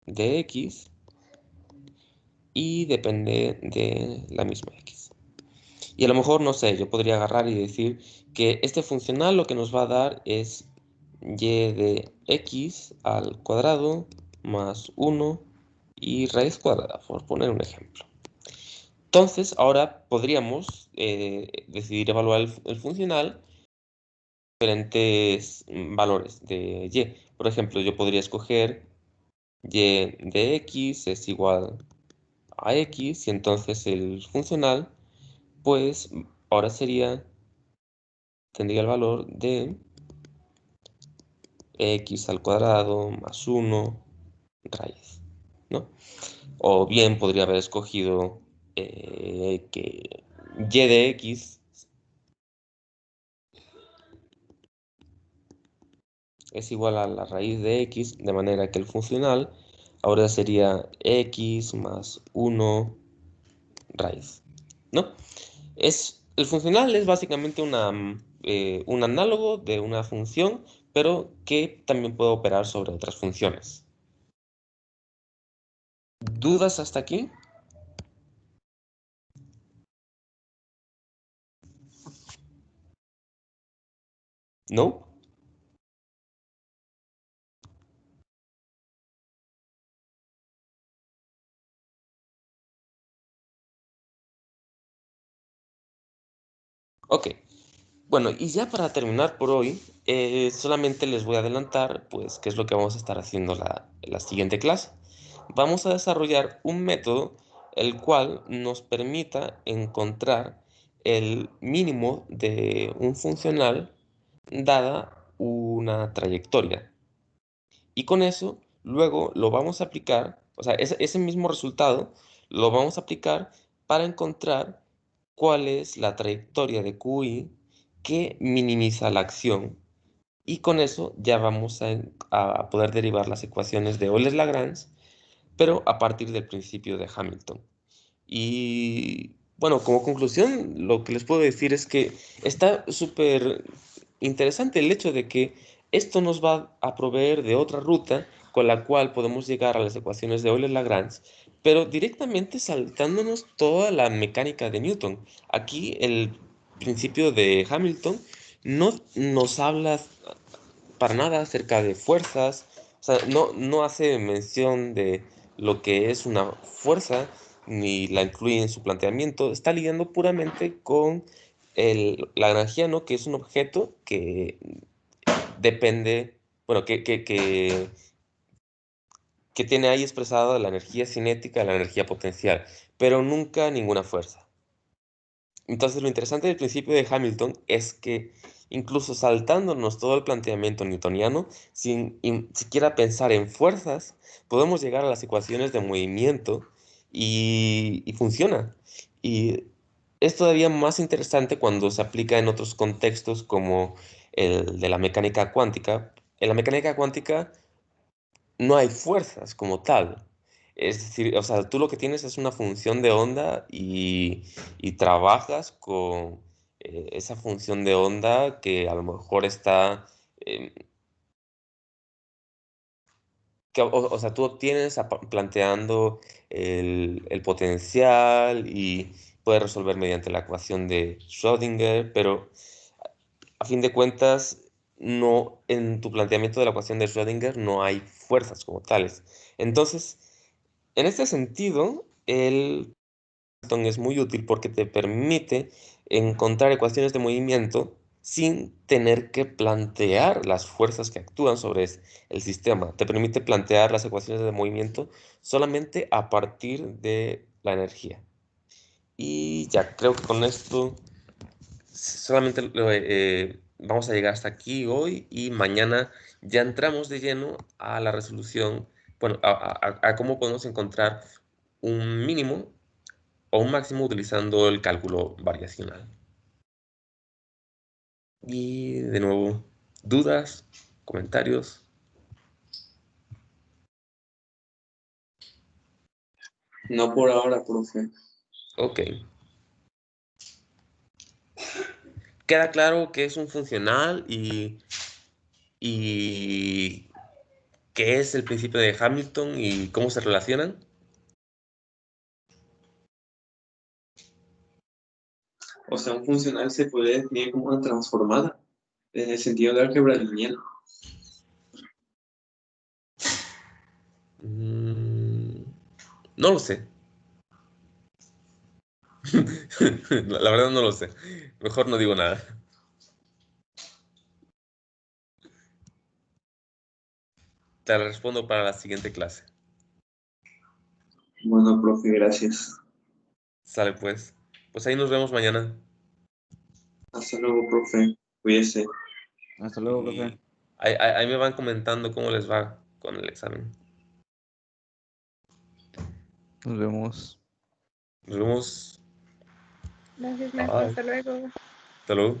de x y depende de la misma x. Y a lo mejor, no sé, yo podría agarrar y decir que este funcional lo que nos va a dar es y de x al cuadrado más 1 y raíz cuadrada, por poner un ejemplo. Entonces, ahora podríamos decidir evaluar el funcional diferentes valores de y. Por ejemplo, yo podría escoger y de x es igual a x y entonces el funcional, pues ahora tendría el valor de x al cuadrado más 1 raíz, ¿no? O bien podría haber escogido que y de x es igual a la raíz de x, de manera que el funcional ahora sería x más 1 raíz, ¿no? El funcional es básicamente un análogo de una función, pero que también puede operar sobre otras funciones. ¿Dudas hasta aquí? ¿No? Ok. Bueno, y ya para terminar por hoy, solamente les voy a adelantar, pues, qué es lo que vamos a estar haciendo la siguiente clase. Vamos a desarrollar un método el cual nos permita encontrar el mínimo de un funcional dada una trayectoria. Y con eso, luego lo vamos a aplicar, o sea, ese mismo resultado lo vamos a aplicar para encontrar cuál es la trayectoria de QI que minimiza la acción. Y con eso ya vamos a poder derivar las ecuaciones de Euler-Lagrange, pero a partir del principio de Hamilton. Y bueno, como conclusión, lo que les puedo decir es que está súper interesante el hecho de que esto nos va a proveer de otra ruta con la cual podemos llegar a las ecuaciones de Euler-Lagrange, pero directamente saltándonos toda la mecánica de Newton. Aquí el principio de Hamilton no nos habla para nada acerca de fuerzas, o sea, no hace mención de lo que es una fuerza, ni la incluye en su planteamiento, está lidiando puramente con el lagrangiano, que es un objeto que depende, bueno, que tiene ahí expresada la energía cinética, la energía potencial, pero nunca ninguna fuerza. Entonces, lo interesante del principio de Hamilton es que incluso saltándonos todo el planteamiento newtoniano, sin siquiera pensar en fuerzas, podemos llegar a las ecuaciones de movimiento y funciona. Y es todavía más interesante cuando se aplica en otros contextos como el de la mecánica cuántica. En la mecánica cuántica no hay fuerzas como tal. Es decir, o sea, tú lo que tienes es una función de onda y trabajas con esa función de onda que a lo mejor está, em, o sea, tú obtienes planteando el potencial y puedes resolver mediante la ecuación de Schrödinger, pero a fin de cuentas, no, en tu planteamiento de la ecuación de Schrödinger no hay fuerzas como tales. Entonces, en este sentido, el Python es muy útil porque te permite encontrar ecuaciones de movimiento sin tener que plantear las fuerzas que actúan sobre el sistema. Te permite plantear las ecuaciones de movimiento solamente a partir de la energía. Y ya, creo que con esto solamente vamos a llegar hasta aquí hoy y mañana ya entramos de lleno a la resolución, bueno, a cómo podemos encontrar un mínimo o un máximo utilizando el cálculo variacional. Y de nuevo, dudas, comentarios. No por ahora, profe. Ok. Queda claro que es un funcional y qué es el principio de Hamilton y cómo se relacionan. O sea, un funcional se puede definir como una transformada, en el sentido de álgebra lineal. No lo sé. La verdad no lo sé. Mejor no digo nada. Te la respondo para la siguiente clase. Bueno, profe, gracias. Sale pues. Pues ahí nos vemos mañana. Hasta luego, profe. Cuídese. Hasta luego, Y profe. ahí me van comentando cómo les va con el examen. Nos vemos. Nos vemos. Gracias, maestro. Bye. Hasta luego. Hasta luego.